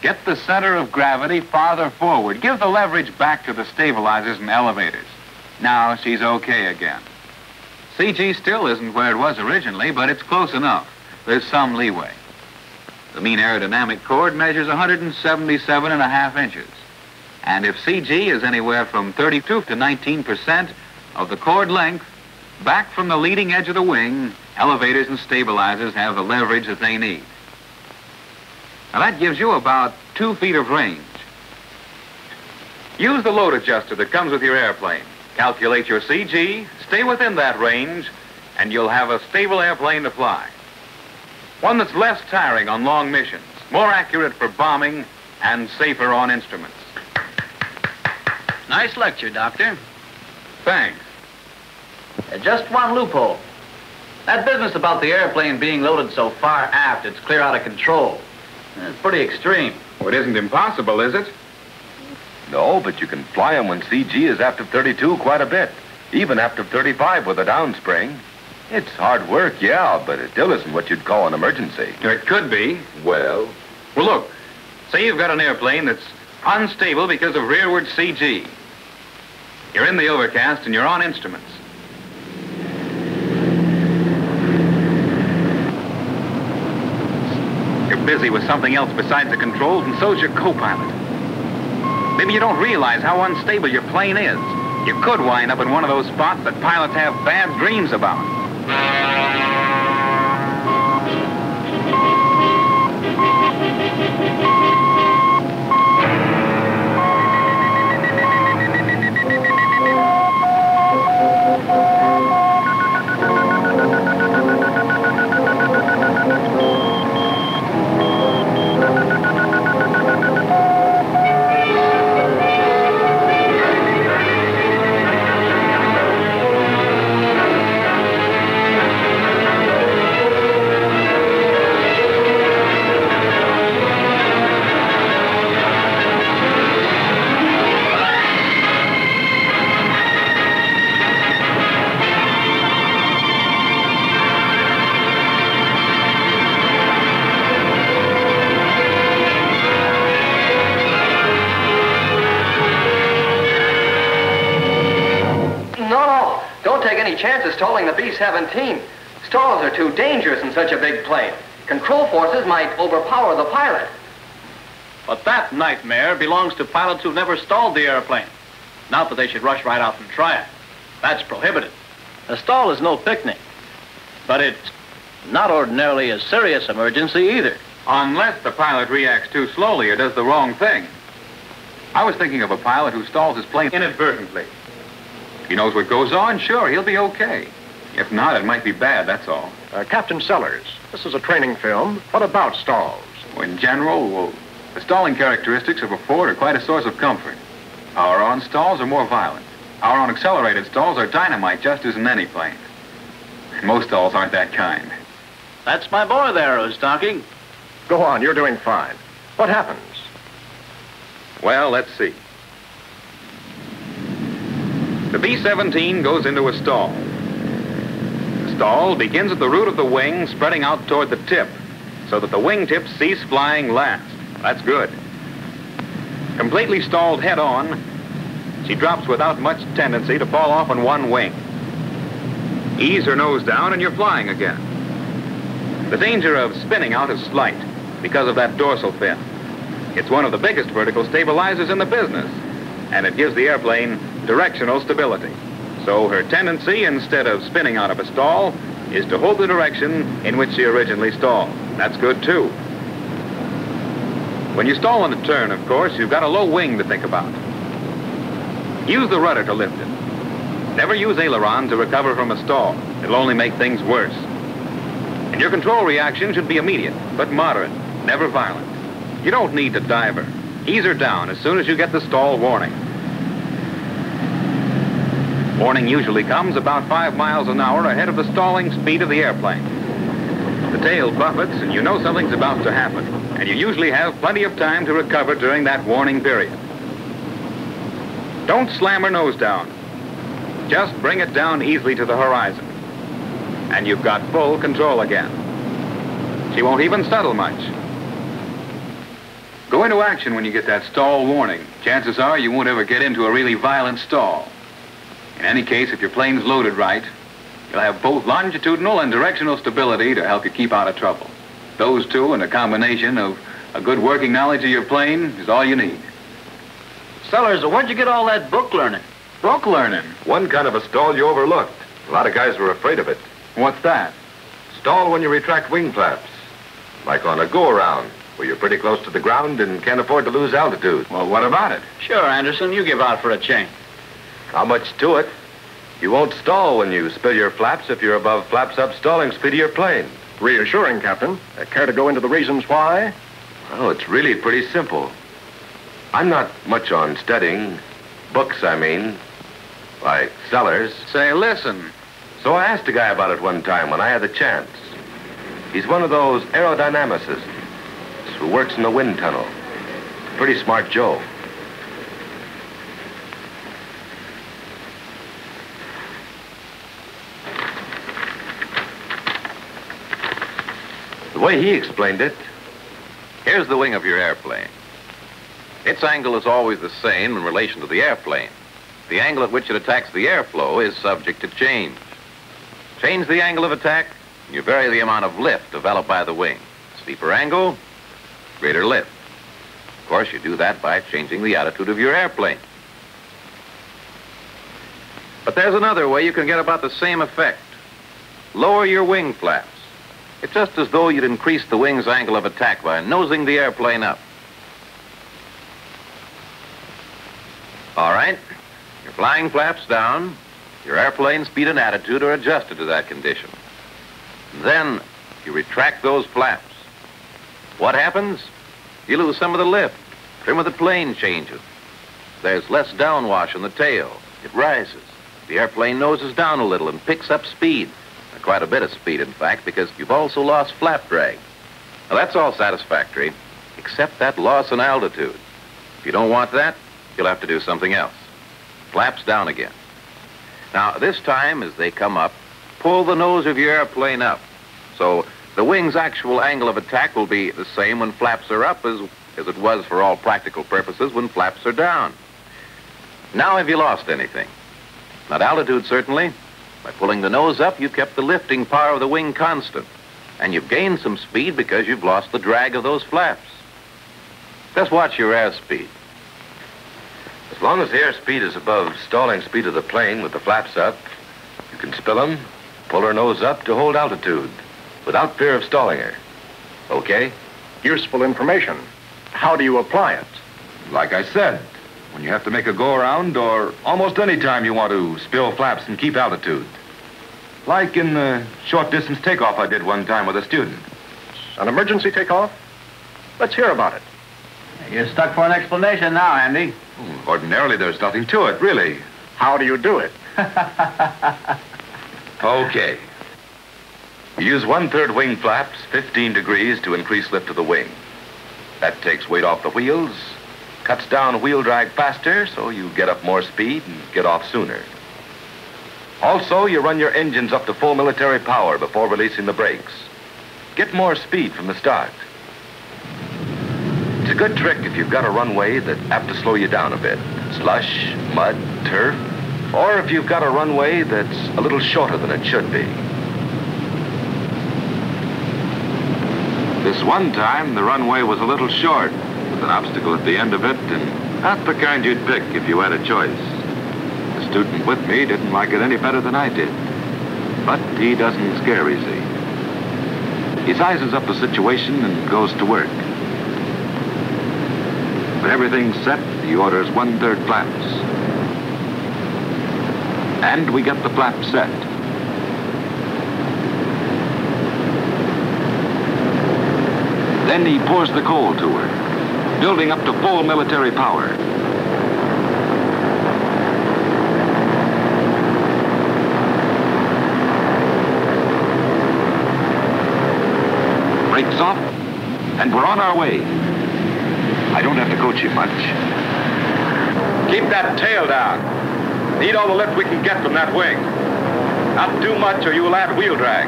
Get the center of gravity farther forward. Give the leverage back to the stabilizers and elevators. Now she's okay again. CG still isn't where it was originally, but it's close enough. There's some leeway. The mean aerodynamic chord measures 177.5 inches. And if CG is anywhere from 32 to 19% of the chord length, back from the leading edge of the wing, elevators and stabilizers have the leverage that they need. Now that gives you about 2 feet of range. Use the load adjuster that comes with your airplane. Calculate your CG, stay within that range, and you'll have a stable airplane to fly. One that's less tiring on long missions, more accurate for bombing, and safer on instruments.
Nice lecture, Doctor.
Thanks.
Just one loophole. That business about the airplane being loaded so far aft it's clear out of control. It's pretty extreme.
Well, it isn't impossible, is it?
No, but you can fly them when CG is after 32 quite a bit, even after 35 with a downspring. It's hard work, yeah, but it still isn't what you'd call an emergency.
It could be.
Well,
Look, say you've got an airplane that's unstable because of rearward CG. You're in the overcast and you're on instruments. You're busy with something else besides the controls, and so's your co-pilot. Maybe you don't realize how unstable your plane is. You could wind up in one of those spots that pilots have bad dreams about.
chance of stalling the B-17. Stalls are too dangerous in such a big plane. Control forces might overpower the pilot.
But that nightmare belongs to pilots who've never stalled the airplane. Not that they should rush right out and try it. That's prohibited. A stall is no picnic. But it's not ordinarily a serious emergency either.
Unless the pilot reacts too slowly or does the wrong thing. I was thinking of a pilot who stalls his plane inadvertently. If he knows what goes on, sure, he'll be okay. If not, it might be bad, that's all.
Captain Sellers, this is a training film. What about stalls?
Well, in general, well, the stalling characteristics of a Ford are quite a source of comfort. Our-on stalls are more violent. Our-on accelerated stalls are dynamite, just as in any plane. And most stalls aren't that kind.
That's my boy there who's talking.
Go on, you're doing fine. What happens?
Well, let's see. The B-17 goes into a stall. The stall begins at the root of the wing, spreading out toward the tip, so that the wingtips cease flying last. That's good. Completely stalled head-on, she drops without much tendency to fall off on one wing. Ease her nose down and you're flying again. The danger of spinning out is slight because of that dorsal fin. It's one of the biggest vertical stabilizers in the business, and it gives the airplane directional stability. So her tendency, instead of spinning out of a stall, is to hold the direction in which she originally stalled. That's good, too. When you stall on a turn, of course, you've got a low wing to think about. Use the rudder to lift it. Never use aileron to recover from a stall. It'll only make things worse. And your control reaction should be immediate, but moderate, never violent. You don't need to dive her. Ease her down as soon as you get the stall warning. Warning usually comes about 5 miles an hour ahead of the stalling speed of the airplane. The tail buffets, and you know something's about to happen, and you usually have plenty of time to recover during that warning period. Don't slam her nose down. Just bring it down easily to the horizon, and you've got full control again. She won't even settle much. Go into action when you get that stall warning. Chances are you won't ever get into a really violent stall. In any case, if your plane's loaded right, you'll have both longitudinal and directional stability to help you keep out of trouble. Those two and a combination of a good working knowledge of your plane is all you need.
Sellers, where'd you get all that book learning?
Book learning?
One kind of a stall you overlooked. A lot of guys were afraid of it.
What's that?
Stall when you retract wing flaps. Like on a go-around, where you're pretty close to the ground and can't afford to lose altitude.
Well, what about it?
Sure, Anderson, you give out for a change.
How much to it? You won't stall when you spill your flaps if you're above flaps-up stalling speed of your plane.
Reassuring, Captain. Care to go into the reasons why?
Well, it's really pretty simple. I'm not much on studying. Books, I mean. Like Sellers.
Say, listen.
So I asked a guy about it one time when I had the chance. He's one of those aerodynamicists who works in the wind tunnel. Pretty smart Joe. The way he explained it,
Here's the wing of your airplane. Its angle is always the same in relation to the airplane. The angle at which it attacks the airflow is subject to change. Change the angle of attack, and you vary the amount of lift developed by the wing. Steeper angle, greater lift. Of course, you do that by changing the attitude of your airplane. But there's another way you can get about the same effect. Lower your wing flaps. It's just as though you'd increase the wing's angle of attack by nosing the airplane up. All right, your flying flaps down, your airplane speed and attitude are adjusted to that condition. Then you retract those flaps. What happens? You lose some of the lift. Trim of the plane changes. There's less downwash in the tail. It rises. The airplane noses down a little and picks up speed. Quite a bit of speed, in fact, because you've also lost flap drag. Now, that's all satisfactory, except that loss in altitude. If you don't want that, you'll have to do something else. Flaps down again. Now, this time, as they come up, pull the nose of your airplane up. So the wing's actual angle of attack will be the same when flaps are up as it was for all practical purposes when flaps are down. Now, have you lost anything? Not altitude, certainly,
By pulling the nose up, you've kept the lifting power of the wing constant. And you've gained some speed because you've lost the drag of those flaps. Just watch your airspeed.
As long as the airspeed is above stalling speed of the plane with the flaps up, you can spill them, pull her nose up to hold altitude without fear of stalling her. Okay?
Useful information. How do you apply it?
Like I said, when you have to make a go-around or almost any time you want to spill flaps and keep altitude. Like in the short-distance takeoff I did one time with a student.
An emergency takeoff? Let's hear about it.
You're stuck for an explanation now, Andy.
Ordinarily, there's nothing to it, really.
How do you do it?
Okay. You use 1/3 wing flaps, 15 degrees to increase lift of the wing. That takes weight off the wheels, cuts down wheel drag faster, so you get up more speed and get off sooner. Also, you run your engines up to full military power before releasing the brakes. Get more speed from the start. It's a good trick if you've got a runway that's apt to slow you down a bit. Slush, mud, turf, or if you've got a runway that's a little shorter than it should be. This one time, the runway was a little short, with an obstacle at the end of it, and not the kind you'd pick if you had a choice. The student with me didn't like it any better than I did. But he doesn't scare easy. He sizes up the situation and goes to work. When everything's set, he orders 1/3 flaps. And we get the flaps set. Then he pours the coal to her, building up to full military power. Brakes off, and we're on our way. I don't have to coach you much. Keep that tail down. Need all the lift we can get from that wing. Not too much or you will add wheel drag.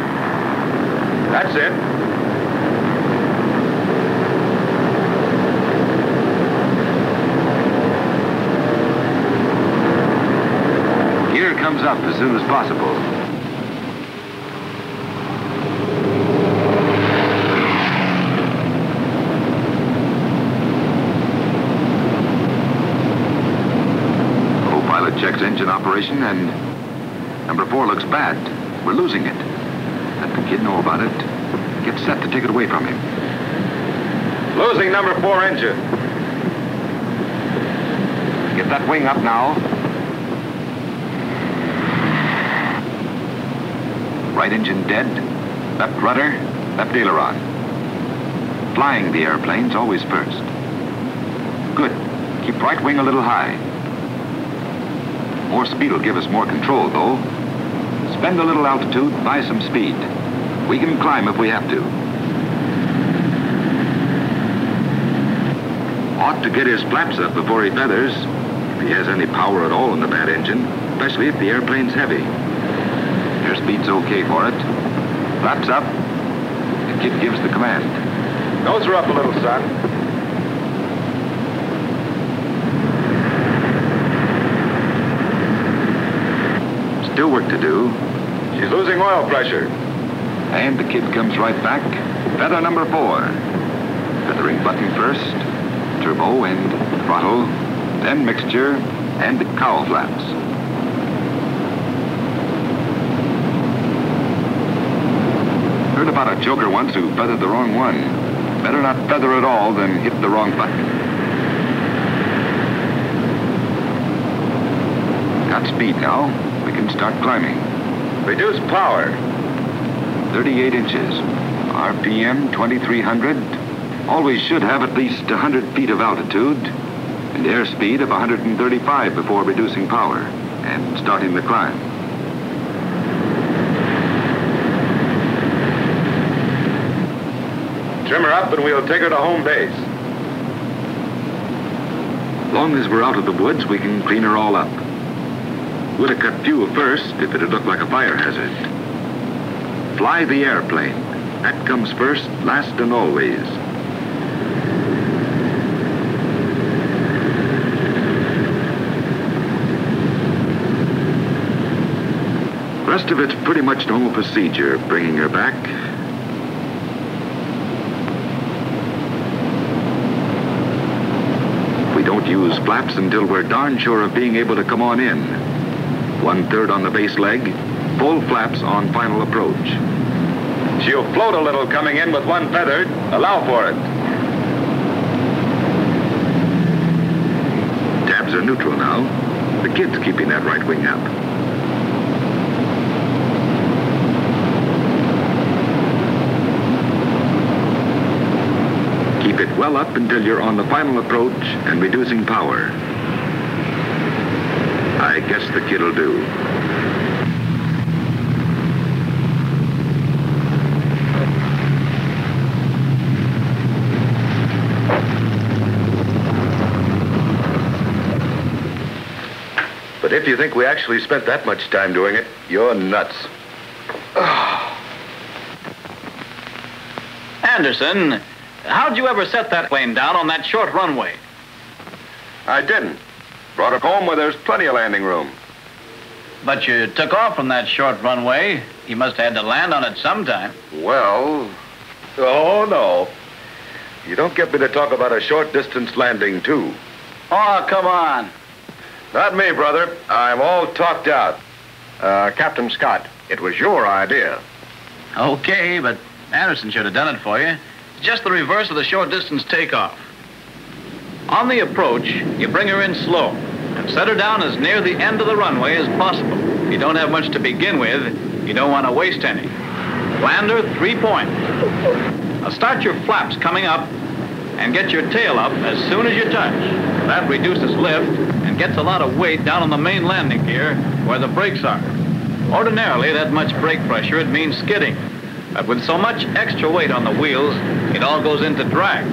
That's it. Gear comes up as soon as possible. Checks engine operation, and number 4 looks bad. We're losing it. Let the kid know about it. Get set to take it away from him. Losing number 4 engine. Get that wing up now. Right engine dead. Left rudder, left aileron. Flying the airplane's always first. Good. Keep right wing a little high. More speed will give us more control, though. Spend a little altitude, buy some speed. We can climb if we have to. Ought to get his flaps up before he feathers, if he has any power at all in the bad engine, especially if the airplane's heavy. Airspeed's okay for it. Flaps up. The kid gives the command. Nose her up a little, son. Still work to do. She's losing oil pressure. And the kid comes right back. Feather number 4. Feathering button first, turbo and throttle, then mixture and the cowl flaps. Heard about a joker once who feathered the wrong one. Better not feather at all than hit the wrong button. Got speed now. We can start climbing. Reduce power. 38 inches. RPM 2300. Always should have at least 100 feet of altitude and airspeed of 135 before reducing power and starting the climb. Trim her up and we'll take her to home base. As long as we're out of the woods, we can clean her all up. Would have cut fuel first if it had looked like a fire hazard. Fly the airplane. That comes first, last, and always.
Rest of it's pretty much normal procedure, bringing her back. We don't use flaps until we're darn sure of being able to come on in. 1/3 on the base leg, full flaps on final approach.
She'll float a little coming in with one feather. Allow for it.
Tabs are neutral now. The kid's keeping that right wing up. Keep it well up until you're on the final approach and reducing power. I guess the kid'll do.
But if you think we actually spent that much time doing it, you're nuts.
Anderson, how'd you ever set that plane down on that short runway?
I didn't. Brought it home where there's plenty of landing room.
But you took off from that short runway. You must have had to land on it sometime.
Well, oh no. You don't get me to talk about a short distance landing, too.
Oh, come on.
Not me, brother. I'm all talked out.
Captain Scott, it was your idea.
Okay, but Anderson should have done it for you. It's just the reverse of the short distance takeoff. On the approach, you bring her in slow and set her down as near the end of the runway as possible. If you don't have much to begin with, you don't want to waste any. Land her 3 point. Now start your flaps coming up and get your tail up as soon as you touch. That reduces lift and gets a lot of weight down on the main landing gear where the brakes are. Ordinarily, that much brake pressure, it means skidding. But with so much extra weight on the wheels, it all goes into drag.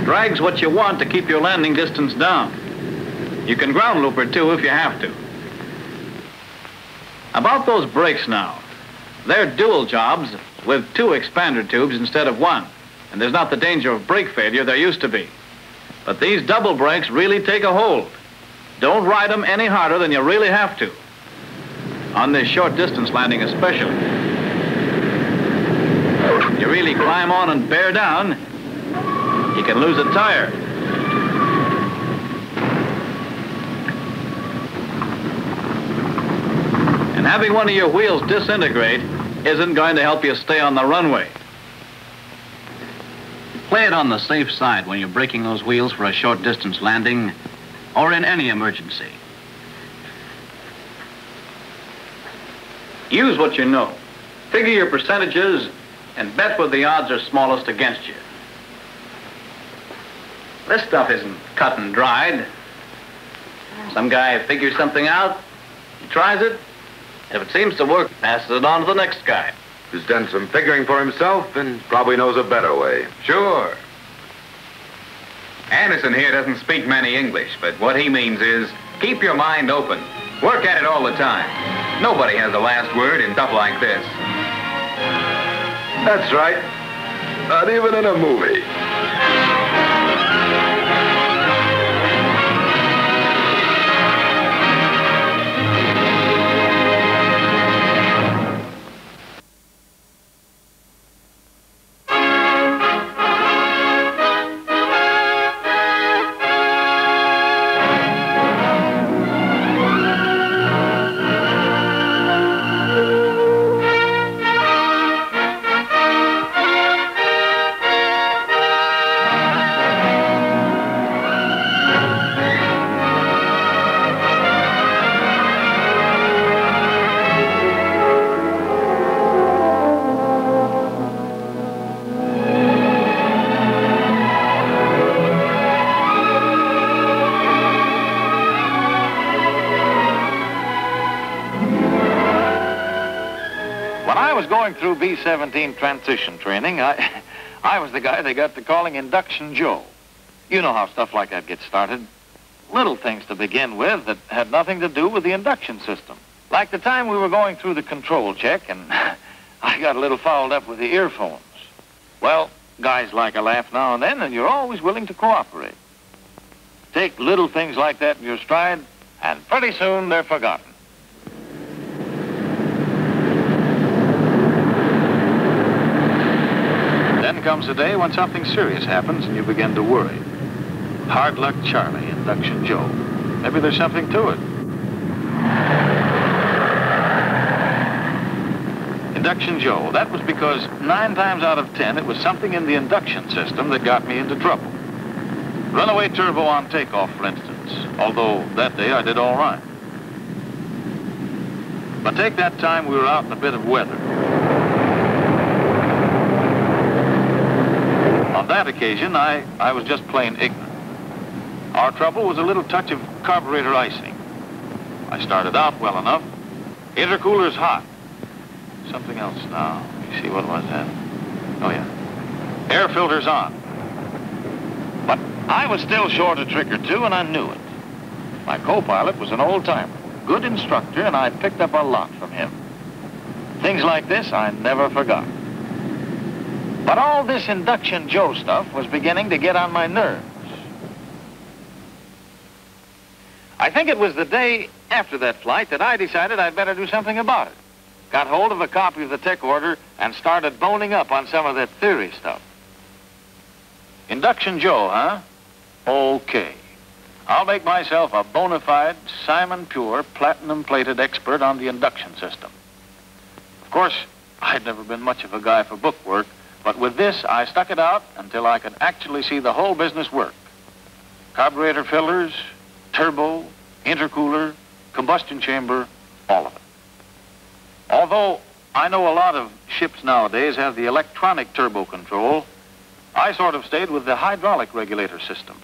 Drag's what you want to keep your landing distance down. You can ground loop her too if you have to. About those brakes now. They're dual jobs with 2 expander tubes instead of 1. And there's not the danger of brake failure there used to be. But these double brakes really take a hold. Don't ride them any harder than you really have to. On this short distance landing especially. You really climb on and bear down, you can lose a tire. And having one of your wheels disintegrate isn't going to help you stay on the runway. Play it on the safe side when you're braking those wheels for a short distance landing or in any emergency. Use what you know. Figure your percentages and bet where the odds are smallest against you. This stuff isn't cut and dried. Some guy figures something out, he tries it, and if it seems to work, passes it on to the next guy.
Who's done some figuring for himself and probably knows a better way.
Sure. Anderson here doesn't speak many English, but what he means is keep your mind open. Work at it all the time. Nobody has the last word in stuff like this.
That's right. Not even in a movie.
Going through B17 transition training, I was the guy they got to calling Induction Joe. You know how stuff like that gets started. Little things to begin with that had nothing to do with the induction system. Like the time we were going through the control check and I got a little fouled up with the earphones. Well, guys like a laugh now and then, and you're always willing to cooperate. Take little things like that in your stride, and pretty soon they're forgotten. then comes the day when something serious happens and you begin to worry. Hard luck Charlie, Induction Joe. Maybe there's something to it. Induction Joe. That was because 9 times out of 10, it was something in the induction system that got me into trouble. Runaway turbo on takeoff, for instance, although that day I did all right. But take that time we were out in a bit of weather. On that occasion, I was just plain ignorant. Our trouble was a little touch of carburetor icing. I started out well enough. Intercooler's hot. Something else now. Let me see, what was that? Oh, yeah. Air filter's on. But I was still short a trick or two, and I knew it. My co-pilot was an old-timer, good instructor, and I picked up a lot from him. Things like this I never forgot. But all this Induction Joe stuff was beginning to get on my nerves. I think it was the day after that flight that I decided I'd better do something about it. Got hold of a copy of the tech order and started boning up on some of that theory stuff. Induction Joe, huh? Okay. I'll make myself a bona fide, Simon Pure, platinum-plated expert on the induction system. Of course, I'd never been much of a guy for book work, but with this, I stuck it out until I could actually see the whole business work. Carburetor filters, turbo, intercooler, combustion chamber, all of it. Although I know a lot of ships nowadays have the electronic turbo control, I sort of stayed with the hydraulic regulator system.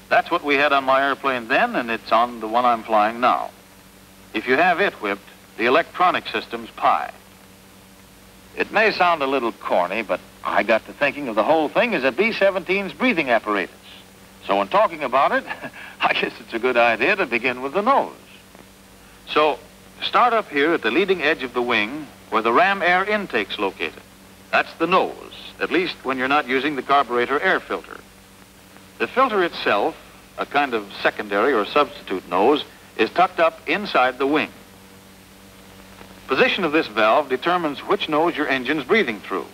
That's what we had on my airplane then, and it's on the one I'm flying now. If you have it whipped, the electronic system's pie. It may sound a little corny, but I got to thinking of the whole thing as a B-17's breathing apparatus. So in talking about it, I guess it's a good idea to begin with the nose. So start up here at the leading edge of the wing where the ram air intake's located. That's the nose, at least when you're not using the carburetor air filter. The filter itself, a kind of secondary or substitute nose, is tucked up inside the wing. Position of this valve determines which nose your engine's breathing through.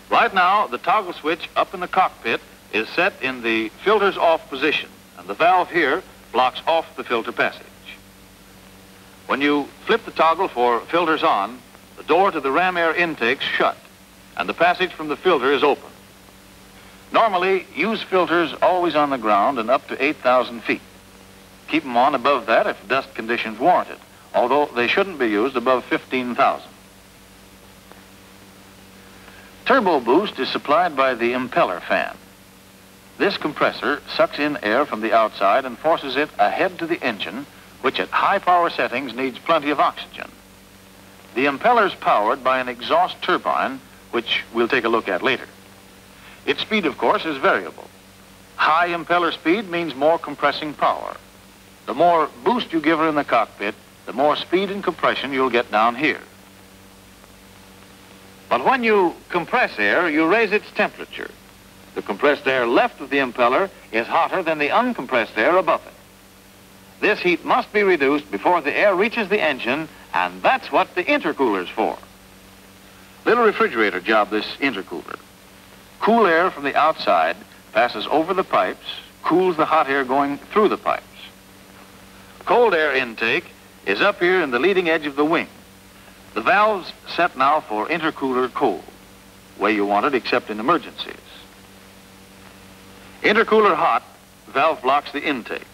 Right now, the toggle switch up in the cockpit is set in the filter's off position, and the valve here blocks off the filter passage. When you flip the toggle for filters on, the door to the ram air intake's shut, and the passage from the filter is open. Normally, use filters always on the ground and up to 8,000 feet. Keep them on above that if dust conditions warrant it, although they shouldn't be used above 15,000. Turbo boost is supplied by the impeller fan. This compressor sucks in air from the outside and forces it ahead to the engine, which at high power settings needs plenty of oxygen. The impeller's powered by an exhaust turbine, which we'll take a look at later. Its speed, of course, is variable. High impeller speed means more compressing power. The more boost you give her in the cockpit, the more speed and compression you'll get down here. But when you compress air, you raise its temperature. The compressed air left of the impeller is hotter than the uncompressed air above it. This heat must be reduced before the air reaches the engine, and that's what the intercooler's for. Little refrigerator job, this intercooler. Cool air from the outside passes over the pipes, cools the hot air going through the pipes. Cold air intake is up here in the leading edge of the wing. The valve's set now for intercooler cold, way you want it except in emergencies. Intercooler hot, valve blocks the intake.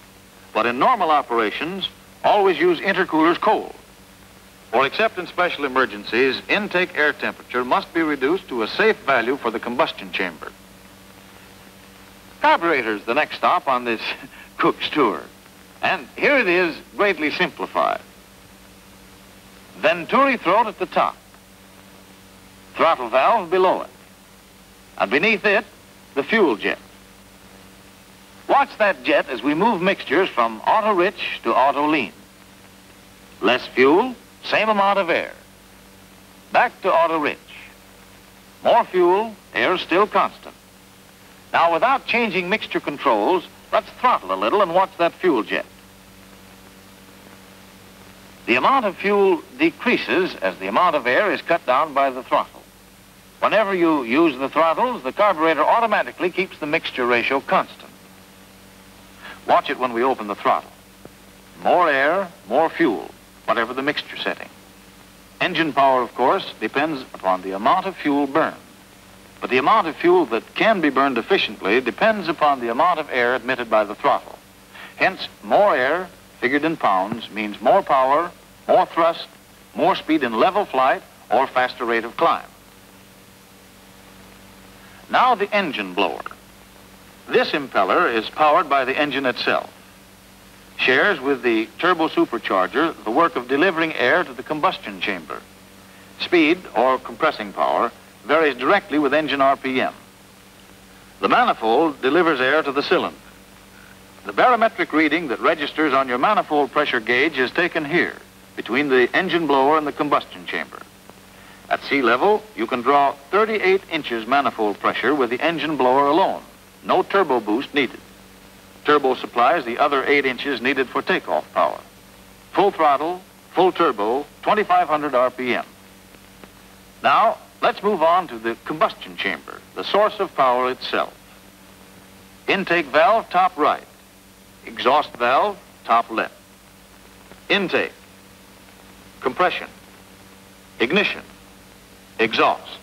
But in normal operations, always use intercoolers cold. Or except in special emergencies, intake air temperature must be reduced to a safe value for the combustion chamber. Carburetor's the next stop on this cook's tour. And here it is, greatly simplified. Venturi throat at the top. Throttle valve below it. And beneath it, the fuel jet. Watch that jet as we move mixtures from auto-rich to auto-lean. Less fuel, same amount of air. Back to auto-rich. More fuel, air still constant. Now, without changing mixture controls, let's throttle a little and watch that fuel jet. The amount of fuel decreases as the amount of air is cut down by the throttle. Whenever you use the throttles, the carburetor automatically keeps the mixture ratio constant. Watch it when we open the throttle. More air, more fuel, whatever the mixture setting. Engine power, of course, depends upon the amount of fuel burned. But the amount of fuel that can be burned efficiently depends upon the amount of air admitted by the throttle. Hence, more air, figured in pounds, means more power, more thrust, more speed in level flight, or faster rate of climb. Now the engine blower. This impeller is powered by the engine itself. Shares with the turbo supercharger the work of delivering air to the combustion chamber. Speed, or compressing power, varies directly with engine RPM. The manifold delivers air to the cylinder. The barometric reading that registers on your manifold pressure gauge is taken here, between the engine blower and the combustion chamber. At sea level, you can draw 38 inches manifold pressure with the engine blower alone. No turbo boost needed. Turbo supplies the other 8 inches needed for takeoff power. Full throttle, full turbo, 2,500 RPM. Now, let's move on to the combustion chamber, the source of power itself. Intake valve, top right. Exhaust valve, top left. Intake, compression, ignition, exhaust.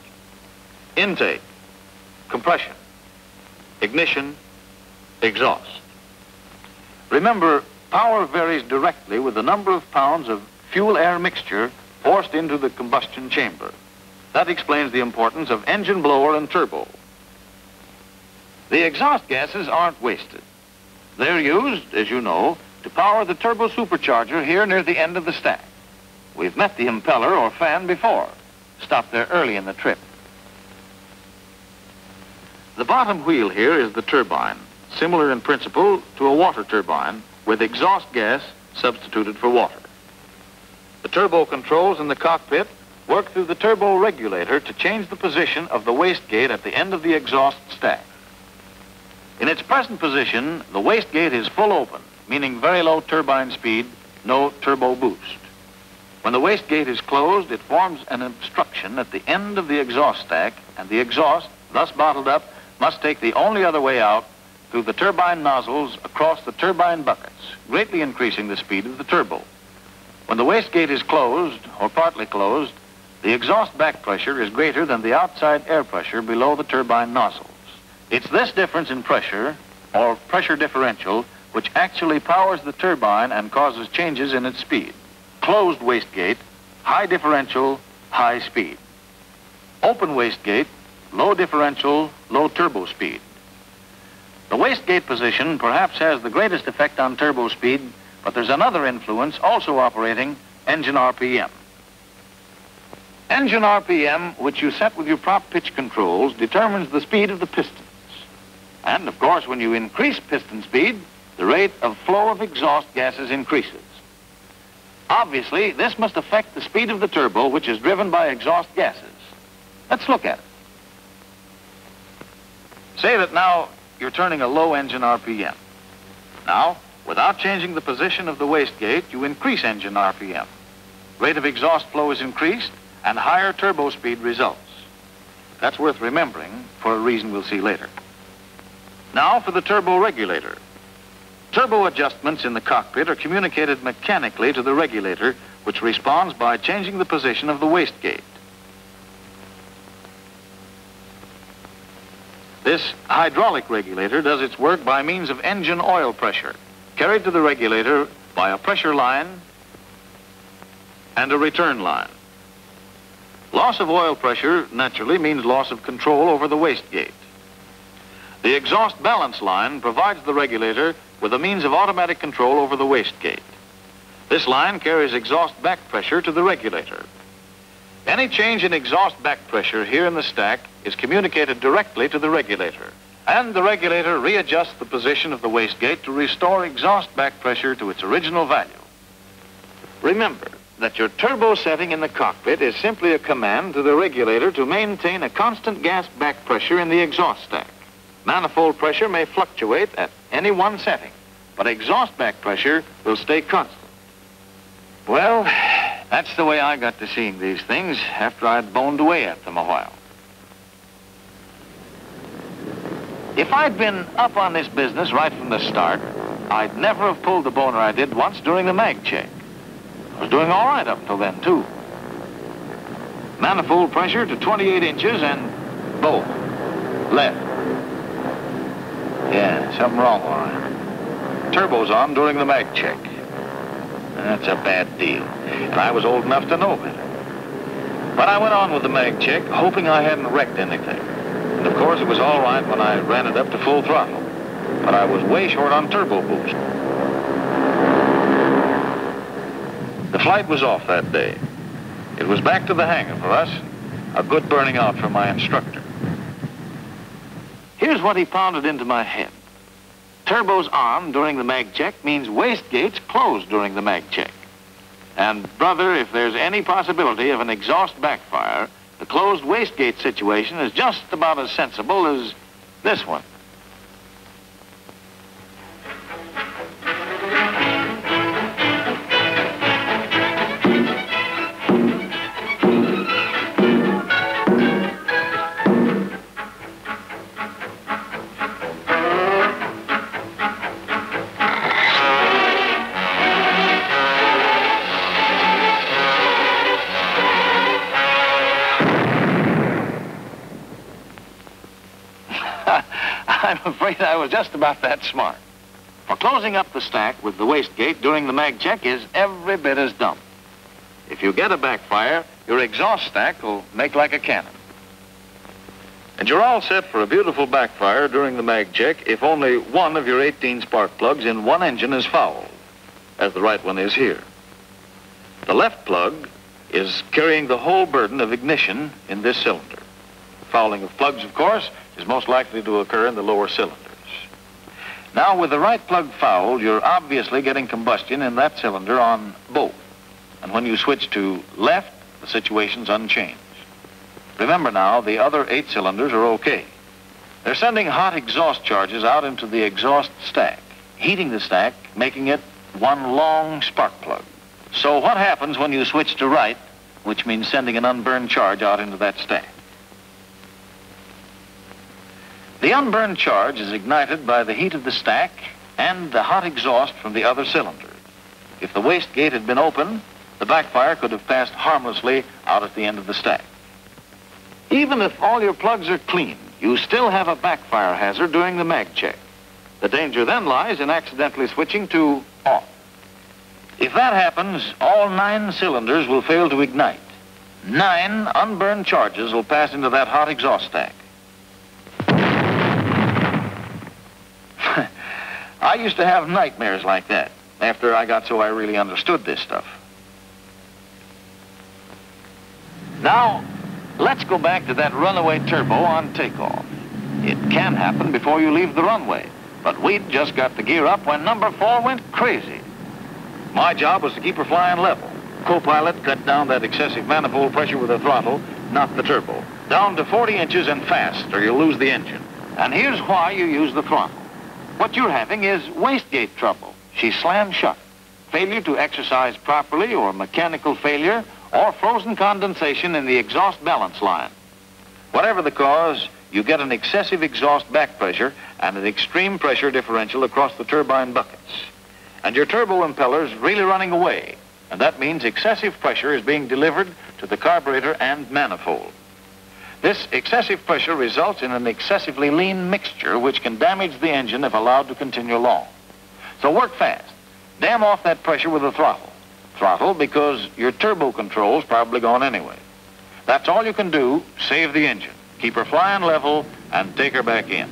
Intake, compression, ignition, exhaust. Remember, power varies directly with the number of pounds of fuel-air mixture forced into the combustion chamber. That explains the importance of engine blower and turbo. The exhaust gases aren't wasted. They're used, as you know, to power the turbo supercharger here near the end of the stack. We've met the impeller or fan before. Stopped there early in the trip. The bottom wheel here is the turbine, similar in principle to a water turbine with exhaust gas substituted for water. The turbo controls in the cockpit work through the turbo regulator to change the position of the wastegate at the end of the exhaust stack. In its present position, the wastegate is full open, meaning very low turbine speed, no turbo boost. When the wastegate is closed, it forms an obstruction at the end of the exhaust stack, and the exhaust, thus bottled up, must take the only other way out through the turbine nozzles across the turbine buckets, greatly increasing the speed of the turbo. When the wastegate is closed, or partly closed, the exhaust back pressure is greater than the outside air pressure below the turbine nozzles. It's this difference in pressure, or pressure differential, which actually powers the turbine and causes changes in its speed. Closed wastegate, high differential, high speed. Open wastegate, low differential, low turbo speed. The wastegate position perhaps has the greatest effect on turbo speed, but there's another influence also operating, engine RPM. Engine RPM, which you set with your prop pitch controls, determines the speed of the pistons. And, of course, when you increase piston speed, the rate of flow of exhaust gases increases. Obviously, this must affect the speed of the turbo, which is driven by exhaust gases. Let's look at it. Say that now you're turning a low engine RPM. Now, without changing the position of the wastegate, you increase engine RPM. Rate of exhaust flow is increased, and higher turbo speed results. That's worth remembering for a reason we'll see later. Now for the turbo regulator. Turbo adjustments in the cockpit are communicated mechanically to the regulator, which responds by changing the position of the wastegate. This hydraulic regulator does its work by means of engine oil pressure, carried to the regulator by a pressure line and a return line. Loss of oil pressure, naturally, means loss of control over the wastegate. The exhaust balance line provides the regulator with a means of automatic control over the wastegate. This line carries exhaust back pressure to the regulator. Any change in exhaust back pressure here in the stack is communicated directly to the regulator, and the regulator readjusts the position of the wastegate to restore exhaust back pressure to its original value. Remember that your turbo setting in the cockpit is simply a command to the regulator to maintain a constant gas back pressure in the exhaust stack. Manifold pressure may fluctuate at any one setting, but exhaust back pressure will stay constant. Well, that's the way I got to seeing these things after I'd boned away at them a while. If I'd been up on this business right from the start, I'd never have pulled the boner I did once during the mag check. I was doing all right up until then, too. Manifold pressure to 28 inches and both. Left. Yeah, something wrong, all right. Turbo's on during the mag check. That's a bad deal, and I was old enough to know better. But I went on with the mag check, hoping I hadn't wrecked anything. And of course, it was all right when I ran it up to full throttle. But I was way short on turbo boost. The flight was off that day. It was back to the hangar for us, a good burning out for my instructor. Here's what he pounded into my head. Turbos on during the mag check means wastegates closed during the mag check. And, brother, if there's any possibility of an exhaust backfire, the closed wastegate situation is just about as sensible as this one. I'm afraid I was just about that smart. For closing up the stack with the wastegate during the mag check is every bit as dumb. If you get a backfire, your exhaust stack will make like a cannon. And you're all set for a beautiful backfire during the mag check if only one of your 18 spark plugs in one engine is fouled, as the right one is here. The left plug is carrying the whole burden of ignition in this cylinder. Fouling of plugs, of course, is most likely to occur in the lower cylinders. Now, with the right plug fouled, you're obviously getting combustion in that cylinder on both. And when you switch to left, the situation's unchanged. Remember now, the other 8 cylinders are okay. They're sending hot exhaust charges out into the exhaust stack, heating the stack, making it one long spark plug. So what happens when you switch to right, which means sending an unburned charge out into that stack? The unburned charge is ignited by the heat of the stack and the hot exhaust from the other cylinders. If the wastegate had been open, the backfire could have passed harmlessly out at the end of the stack. Even if all your plugs are clean, you still have a backfire hazard during the mag check. The danger then lies in accidentally switching to off. If that happens, all 9 cylinders will fail to ignite. 9 unburned charges will pass into that hot exhaust stack. I used to have nightmares like that after I got so I really understood this stuff. Now, let's go back to that runaway turbo on takeoff. It can happen before you leave the runway, but we'd just got the gear up when number 4 went crazy. My job was to keep her flying level. Co-pilot cut down that excessive manifold pressure with the throttle, not the turbo. Down to 40 inches and fast, or you'll lose the engine. And here's why you use the throttle. What you're having is wastegate trouble. She's slammed shut. Failure to exercise properly, or mechanical failure, or frozen condensation in the exhaust balance line. Whatever the cause, you get an excessive exhaust back pressure and an extreme pressure differential across the turbine buckets. And your turbo impeller's really running away, and that means excessive pressure is being delivered to the carburetor and manifold. This excessive pressure results in an excessively lean mixture which can damage the engine if allowed to continue long. So work fast. Dam off that pressure with the throttle. Throttle because your turbo control's probably gone anyway. That's all you can do. Save the engine. Keep her flying level and take her back in.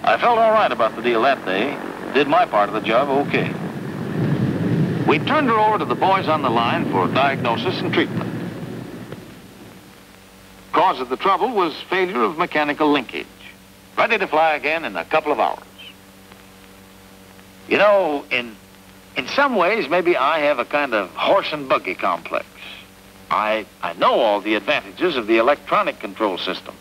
I felt all right about the deal that day. Did my part of the job okay. We turned her over to the boys on the line for diagnosis and treatment. Cause of the trouble was failure of mechanical linkage. Ready to fly again in a couple of hours. You know, in some ways, maybe I have a kind of horse and buggy complex. I know all the advantages of the electronic control system,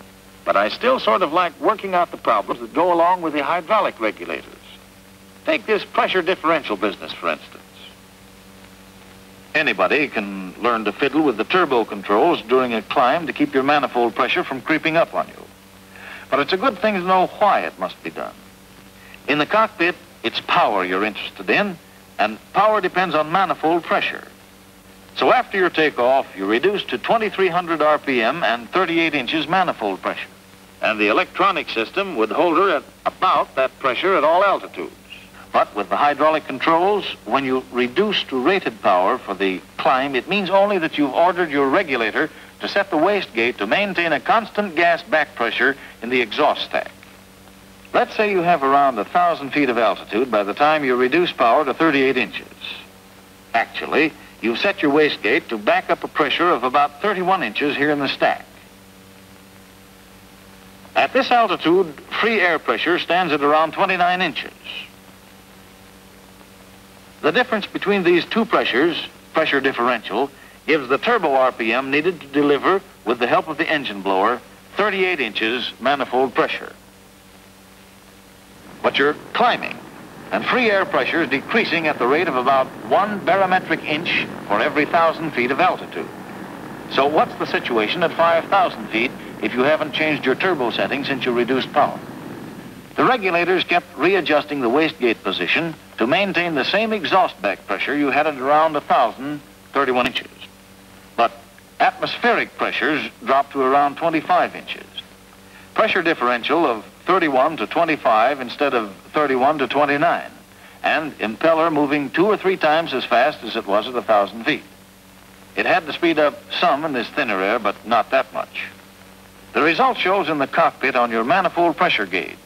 but I still sort of like working out the problems that go along with the hydraulic regulators. Take this pressure differential business, for instance. Anybody can learn to fiddle with the turbo controls during a climb to keep your manifold pressure from creeping up on you. But it's a good thing to know why it must be done. In the cockpit, it's power you're interested in, and power depends on manifold pressure. So after your takeoff, you reduce to 2,300 RPM and 38 inches manifold pressure. And the electronic system would hold her at about that pressure at all altitudes. But with the hydraulic controls, when you reduce to rated power for the climb, it means only that you've ordered your regulator to set the wastegate to maintain a constant gas back pressure in the exhaust stack. Let's say you have around 1,000 feet of altitude by the time you reduce power to 38 inches. Actually, you've set your wastegate to back up a pressure of about 31 inches here in the stack. At this altitude, free air pressure stands at around 29 inches. The difference between these two pressures, pressure differential, gives the turbo RPM needed to deliver, with the help of the engine blower, 38 inches manifold pressure. But you're climbing, and free air pressure is decreasing at the rate of about 1 barometric inch for every 1,000 feet of altitude. So what's the situation at 5,000 feet if you haven't changed your turbo setting since you reduced power? The regulators kept readjusting the wastegate position to maintain the same exhaust back pressure you had at around 1,031 inches. But atmospheric pressures dropped to around 25 inches. Pressure differential of 31 to 25 instead of 31 to 29, and impeller moving 2 or 3 times as fast as it was at 1,000 feet. It had to speed up some in this thinner air, but not that much. The result shows in the cockpit on your manifold pressure gauge.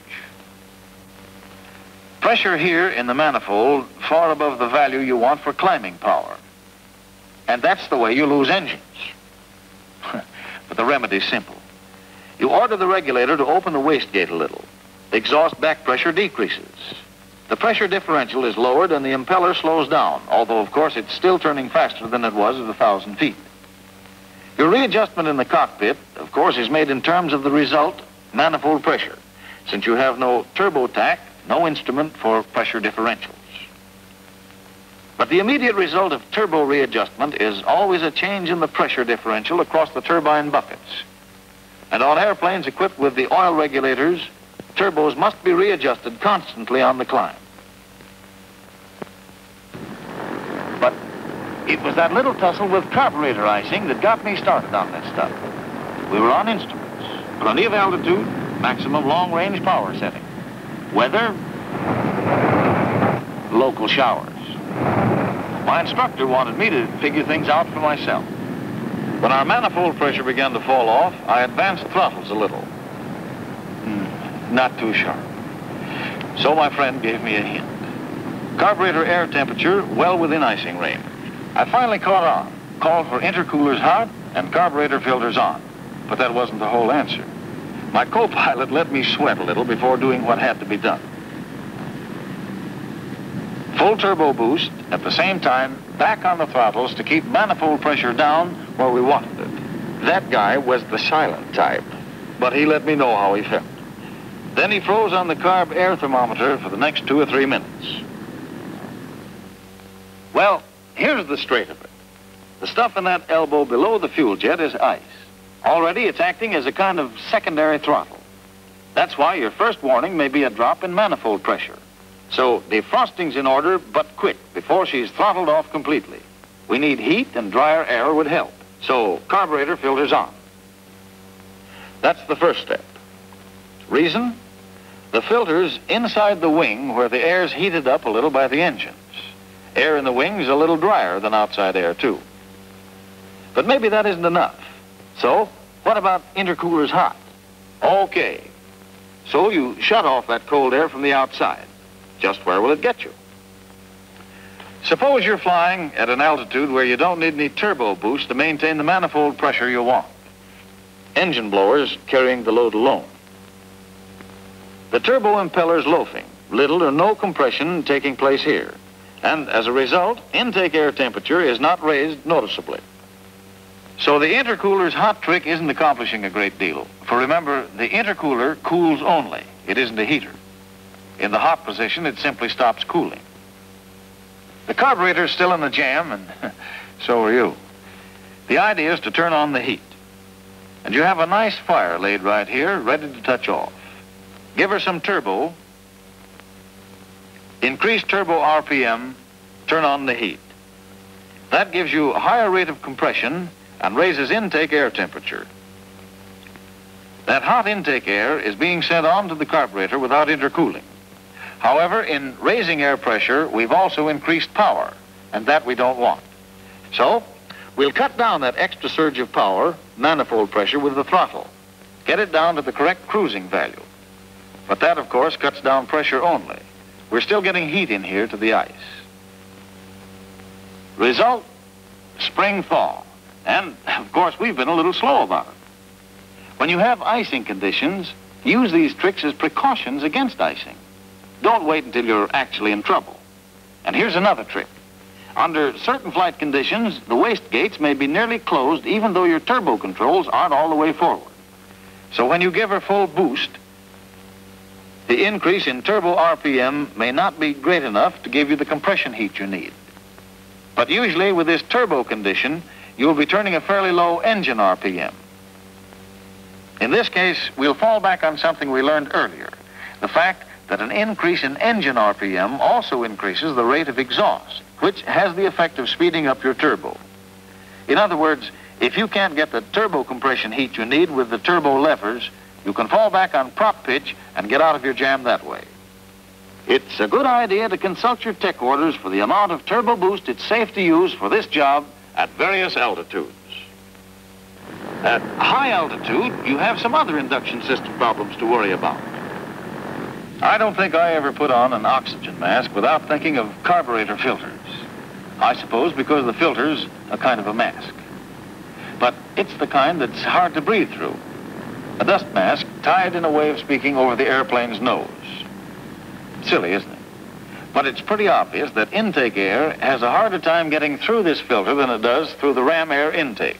Pressure here in the manifold far above the value you want for climbing power. And that's the way you lose engines. But the remedy's simple. You order the regulator to open the wastegate a little. The exhaust back pressure decreases. The pressure differential is lowered and the impeller slows down, although of course it's still turning faster than it was at 1,000 feet. Your readjustment in the cockpit, of course, is made in terms of the result, manifold pressure, since you have no turbo tack, no instrument for pressure differentials. But the immediate result of turbo readjustment is always a change in the pressure differential across the turbine buckets. And on airplanes equipped with the oil regulators, turbos must be readjusted constantly on the climb. But it was that little tussle with carburetor icing that got me started on this stuff. We were on instruments, plenty of altitude, maximum long-range power setting. Weather, local showers. My instructor wanted me to figure things out for myself. When our manifold pressure began to fall off, I advanced throttles a little. Not too sharp. So my friend gave me a hint. Carburetor air temperature well within icing range. I finally caught on, called for intercoolers hot and carburetor filters on. But that wasn't the whole answer. My co-pilot let me sweat a little before doing what had to be done. Full turbo boost, at the same time, back on the throttles to keep manifold pressure down where we wanted it. That guy was the silent type, but he let me know how he felt. Then he froze on the carb air thermometer for the next 2 or 3 minutes. Well, here's the straight of it. The stuff in that elbow below the fuel jet is ice. Already it's acting as a kind of secondary throttle. That's why your first warning may be a drop in manifold pressure. So defrosting's in order, but quick, before she's throttled off completely. We need heat, and drier air would help. So carburetor filters on. That's the first step. Reason? The filter's inside the wing where the air's heated up a little by the engines. Air in the wing's a little drier than outside air, too. But maybe that isn't enough. So, what about intercoolers hot? Okay. So you shut off that cold air from the outside. Just where will it get you? Suppose you're flying at an altitude where you don't need any turbo boost to maintain the manifold pressure you want. Engine blowers carrying the load alone. The turbo impeller's loafing, little or no compression taking place here. And as a result, intake air temperature is not raised noticeably. So the intercooler's hot trick isn't accomplishing a great deal. For remember, the intercooler cools only. It isn't a heater. In the hot position, it simply stops cooling. The carburetor's still in the jam, and so are you. The idea is to turn on the heat. And you have a nice fire laid right here, ready to touch off. Give her some turbo. Increase turbo RPM, turn on the heat. That gives you a higher rate of compression and raises intake air temperature. That hot intake air is being sent on to the carburetor without intercooling. However, in raising air pressure, we've also increased power, and that we don't want. So, we'll cut down that extra surge of power, manifold pressure, with the throttle. Get it down to the correct cruising value. But that, of course, cuts down pressure only. We're still getting heat in here to the ice. Result, spring thaw. And, of course, we've been a little slow about it. When you have icing conditions, use these tricks as precautions against icing. Don't wait until you're actually in trouble. And here's another trick. Under certain flight conditions, the wastegates may be nearly closed even though your turbo controls aren't all the way forward. So when you give her full boost, the increase in turbo RPM may not be great enough to give you the compression heat you need. But usually with this turbo condition, you'll be turning a fairly low engine RPM. In this case, we'll fall back on something we learned earlier, the fact that an increase in engine RPM also increases the rate of exhaust, which has the effect of speeding up your turbo. In other words, if you can't get the turbo compression heat you need with the turbo levers, you can fall back on prop pitch and get out of your jam that way. It's a good idea to consult your tech orders for the amount of turbo boost it's safe to use for this job at various altitudes. At high altitude, you have some other induction system problems to worry about. I don't think I ever put on an oxygen mask without thinking of carburetor filters. I suppose because the filter's a kind of a mask. But it's the kind that's hard to breathe through. A dust mask tied in a way of speaking over the airplane's nose. Silly, isn't it? But it's pretty obvious that intake air has a harder time getting through this filter than it does through the ram air intake.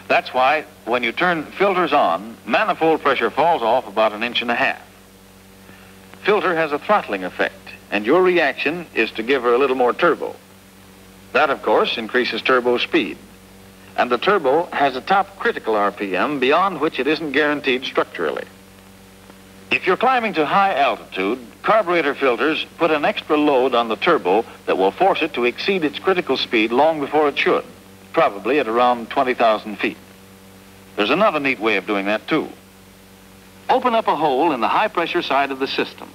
That's why when you turn filters on, manifold pressure falls off about 1.5 inches. Filter has a throttling effect, and your reaction is to give her a little more turbo. That, of course, increases turbo speed. And the turbo has a top critical RPM beyond which it isn't guaranteed structurally. If you're climbing to high altitude, carburetor filters put an extra load on the turbo that will force it to exceed its critical speed long before it should, probably at around 20,000 feet. There's another neat way of doing that, too. Open up a hole in the high-pressure side of the system.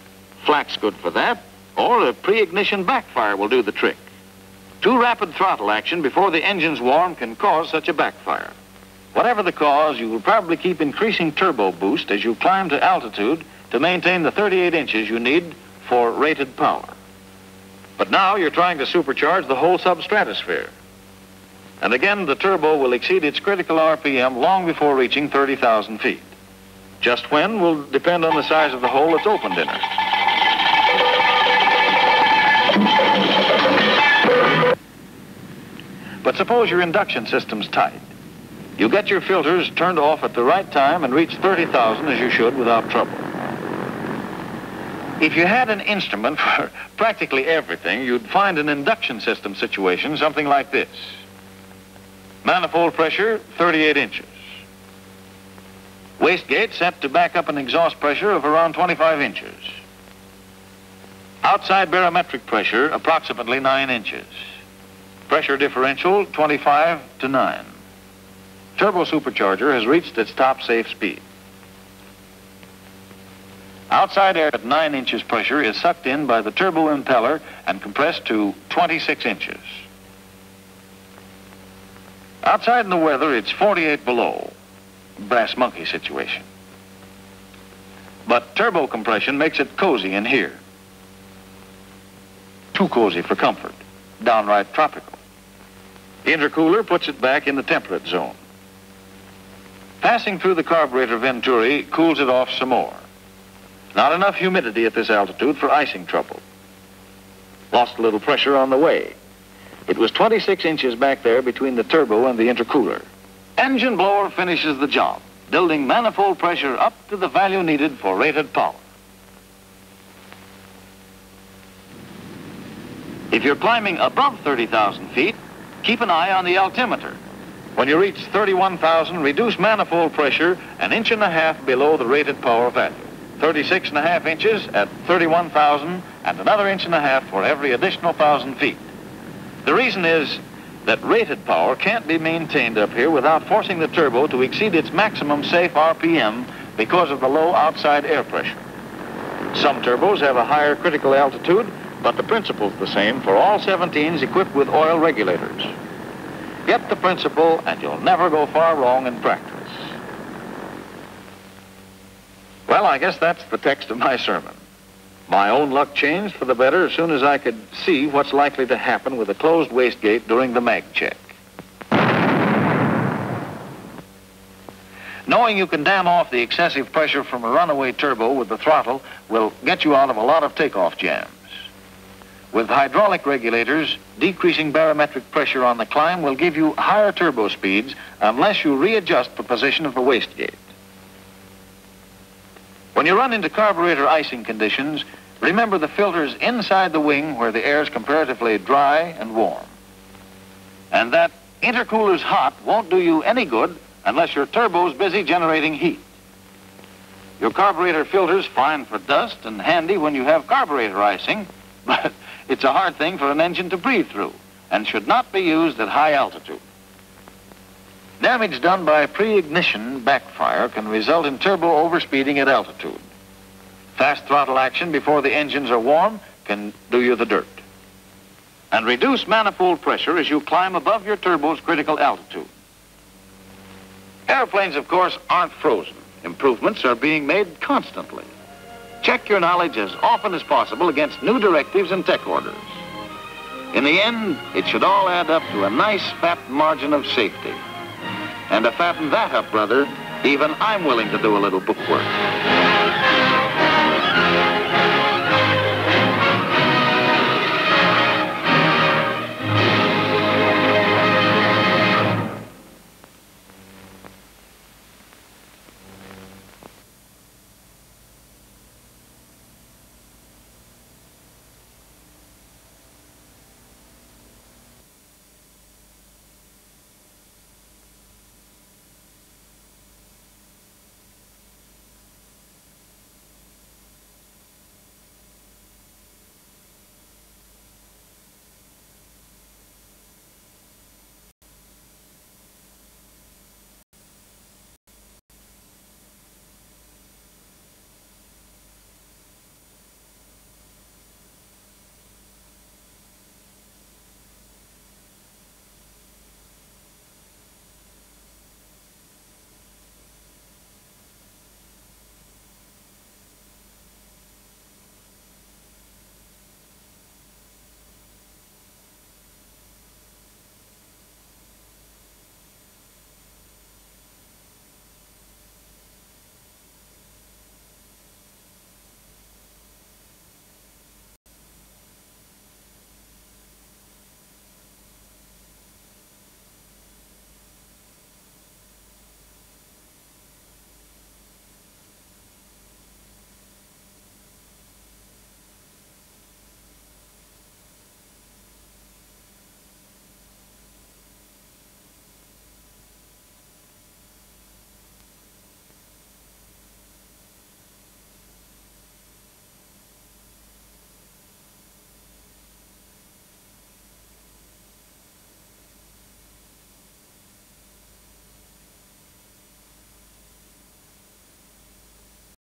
Flak's good for that, or a pre-ignition backfire will do the trick. Too rapid throttle action before the engine's warm can cause such a backfire. Whatever the cause, you will probably keep increasing turbo boost as you climb to altitude to maintain the 38 inches you need for rated power. But now you're trying to supercharge the whole substratosphere. And again, the turbo will exceed its critical RPM long before reaching 30,000 feet. Just when will depend on the size of the hole that's opened in it. But suppose your induction system's tight. You get your filters turned off at the right time and reach 30,000 as you should without trouble. If you had an instrument for practically everything, you'd find an induction system situation something like this. Manifold pressure, 38 inches. Wastegate set to back up an exhaust pressure of around 25 inches. Outside barometric pressure, approximately 9 inches. Pressure differential, 25 to 9. Turbo supercharger has reached its top safe speed. Outside air at 9 inches pressure is sucked in by the turbo impeller and compressed to 26 inches. Outside in the weather, it's 48 below. Brass monkey situation. But turbo compression makes it cozy in here. Too cozy for comfort. Downright tropical. The intercooler puts it back in the temperate zone. Passing through the carburetor venturi cools it off some more. Not enough humidity at this altitude for icing trouble. Lost a little pressure on the way. It was 26 inches back there between the turbo and the intercooler. Engine blower finishes the job, building manifold pressure up to the value needed for rated power. If you're climbing above 30,000 feet, keep an eye on the altimeter. When you reach 31,000, reduce manifold pressure 1.5 inches below the rated power value. 36.5 inches at 31,000 and another 1.5 inches for every additional 1,000 feet. The reason is that rated power can't be maintained up here without forcing the turbo to exceed its maximum safe RPM because of the low outside air pressure. Some turbos have a higher critical altitude, but the principle's the same for all 17s equipped with oil regulators. Get the principle and you'll never go far wrong in practice. Well, I guess that's the text of my sermon. My own luck changed for the better as soon as I could see what's likely to happen with a closed wastegate during the mag check. Knowing you can dam off the excessive pressure from a runaway turbo with the throttle will get you out of a lot of takeoff jams. With hydraulic regulators, decreasing barometric pressure on the climb will give you higher turbo speeds unless you readjust the position of the wastegate. When you run into carburetor icing conditions, remember the filter's inside the wing where the air is comparatively dry and warm. And that intercooler's hot won't do you any good unless your turbo's busy generating heat. Your carburetor filter's fine for dust and handy when you have carburetor icing, but it's a hard thing for an engine to breathe through and should not be used at high altitude. Damage done by pre-ignition backfire can result in turbo overspeeding at altitude. Fast throttle action before the engines are warm can do you the dirt. And reduce manifold pressure as you climb above your turbo's critical altitude. Airplanes, of course, aren't frozen. Improvements are being made constantly. Check your knowledge as often as possible against new directives and tech orders. In the end, it should all add up to a nice fat margin of safety. And to fatten that up, brother, even I'm willing to do a little bookwork.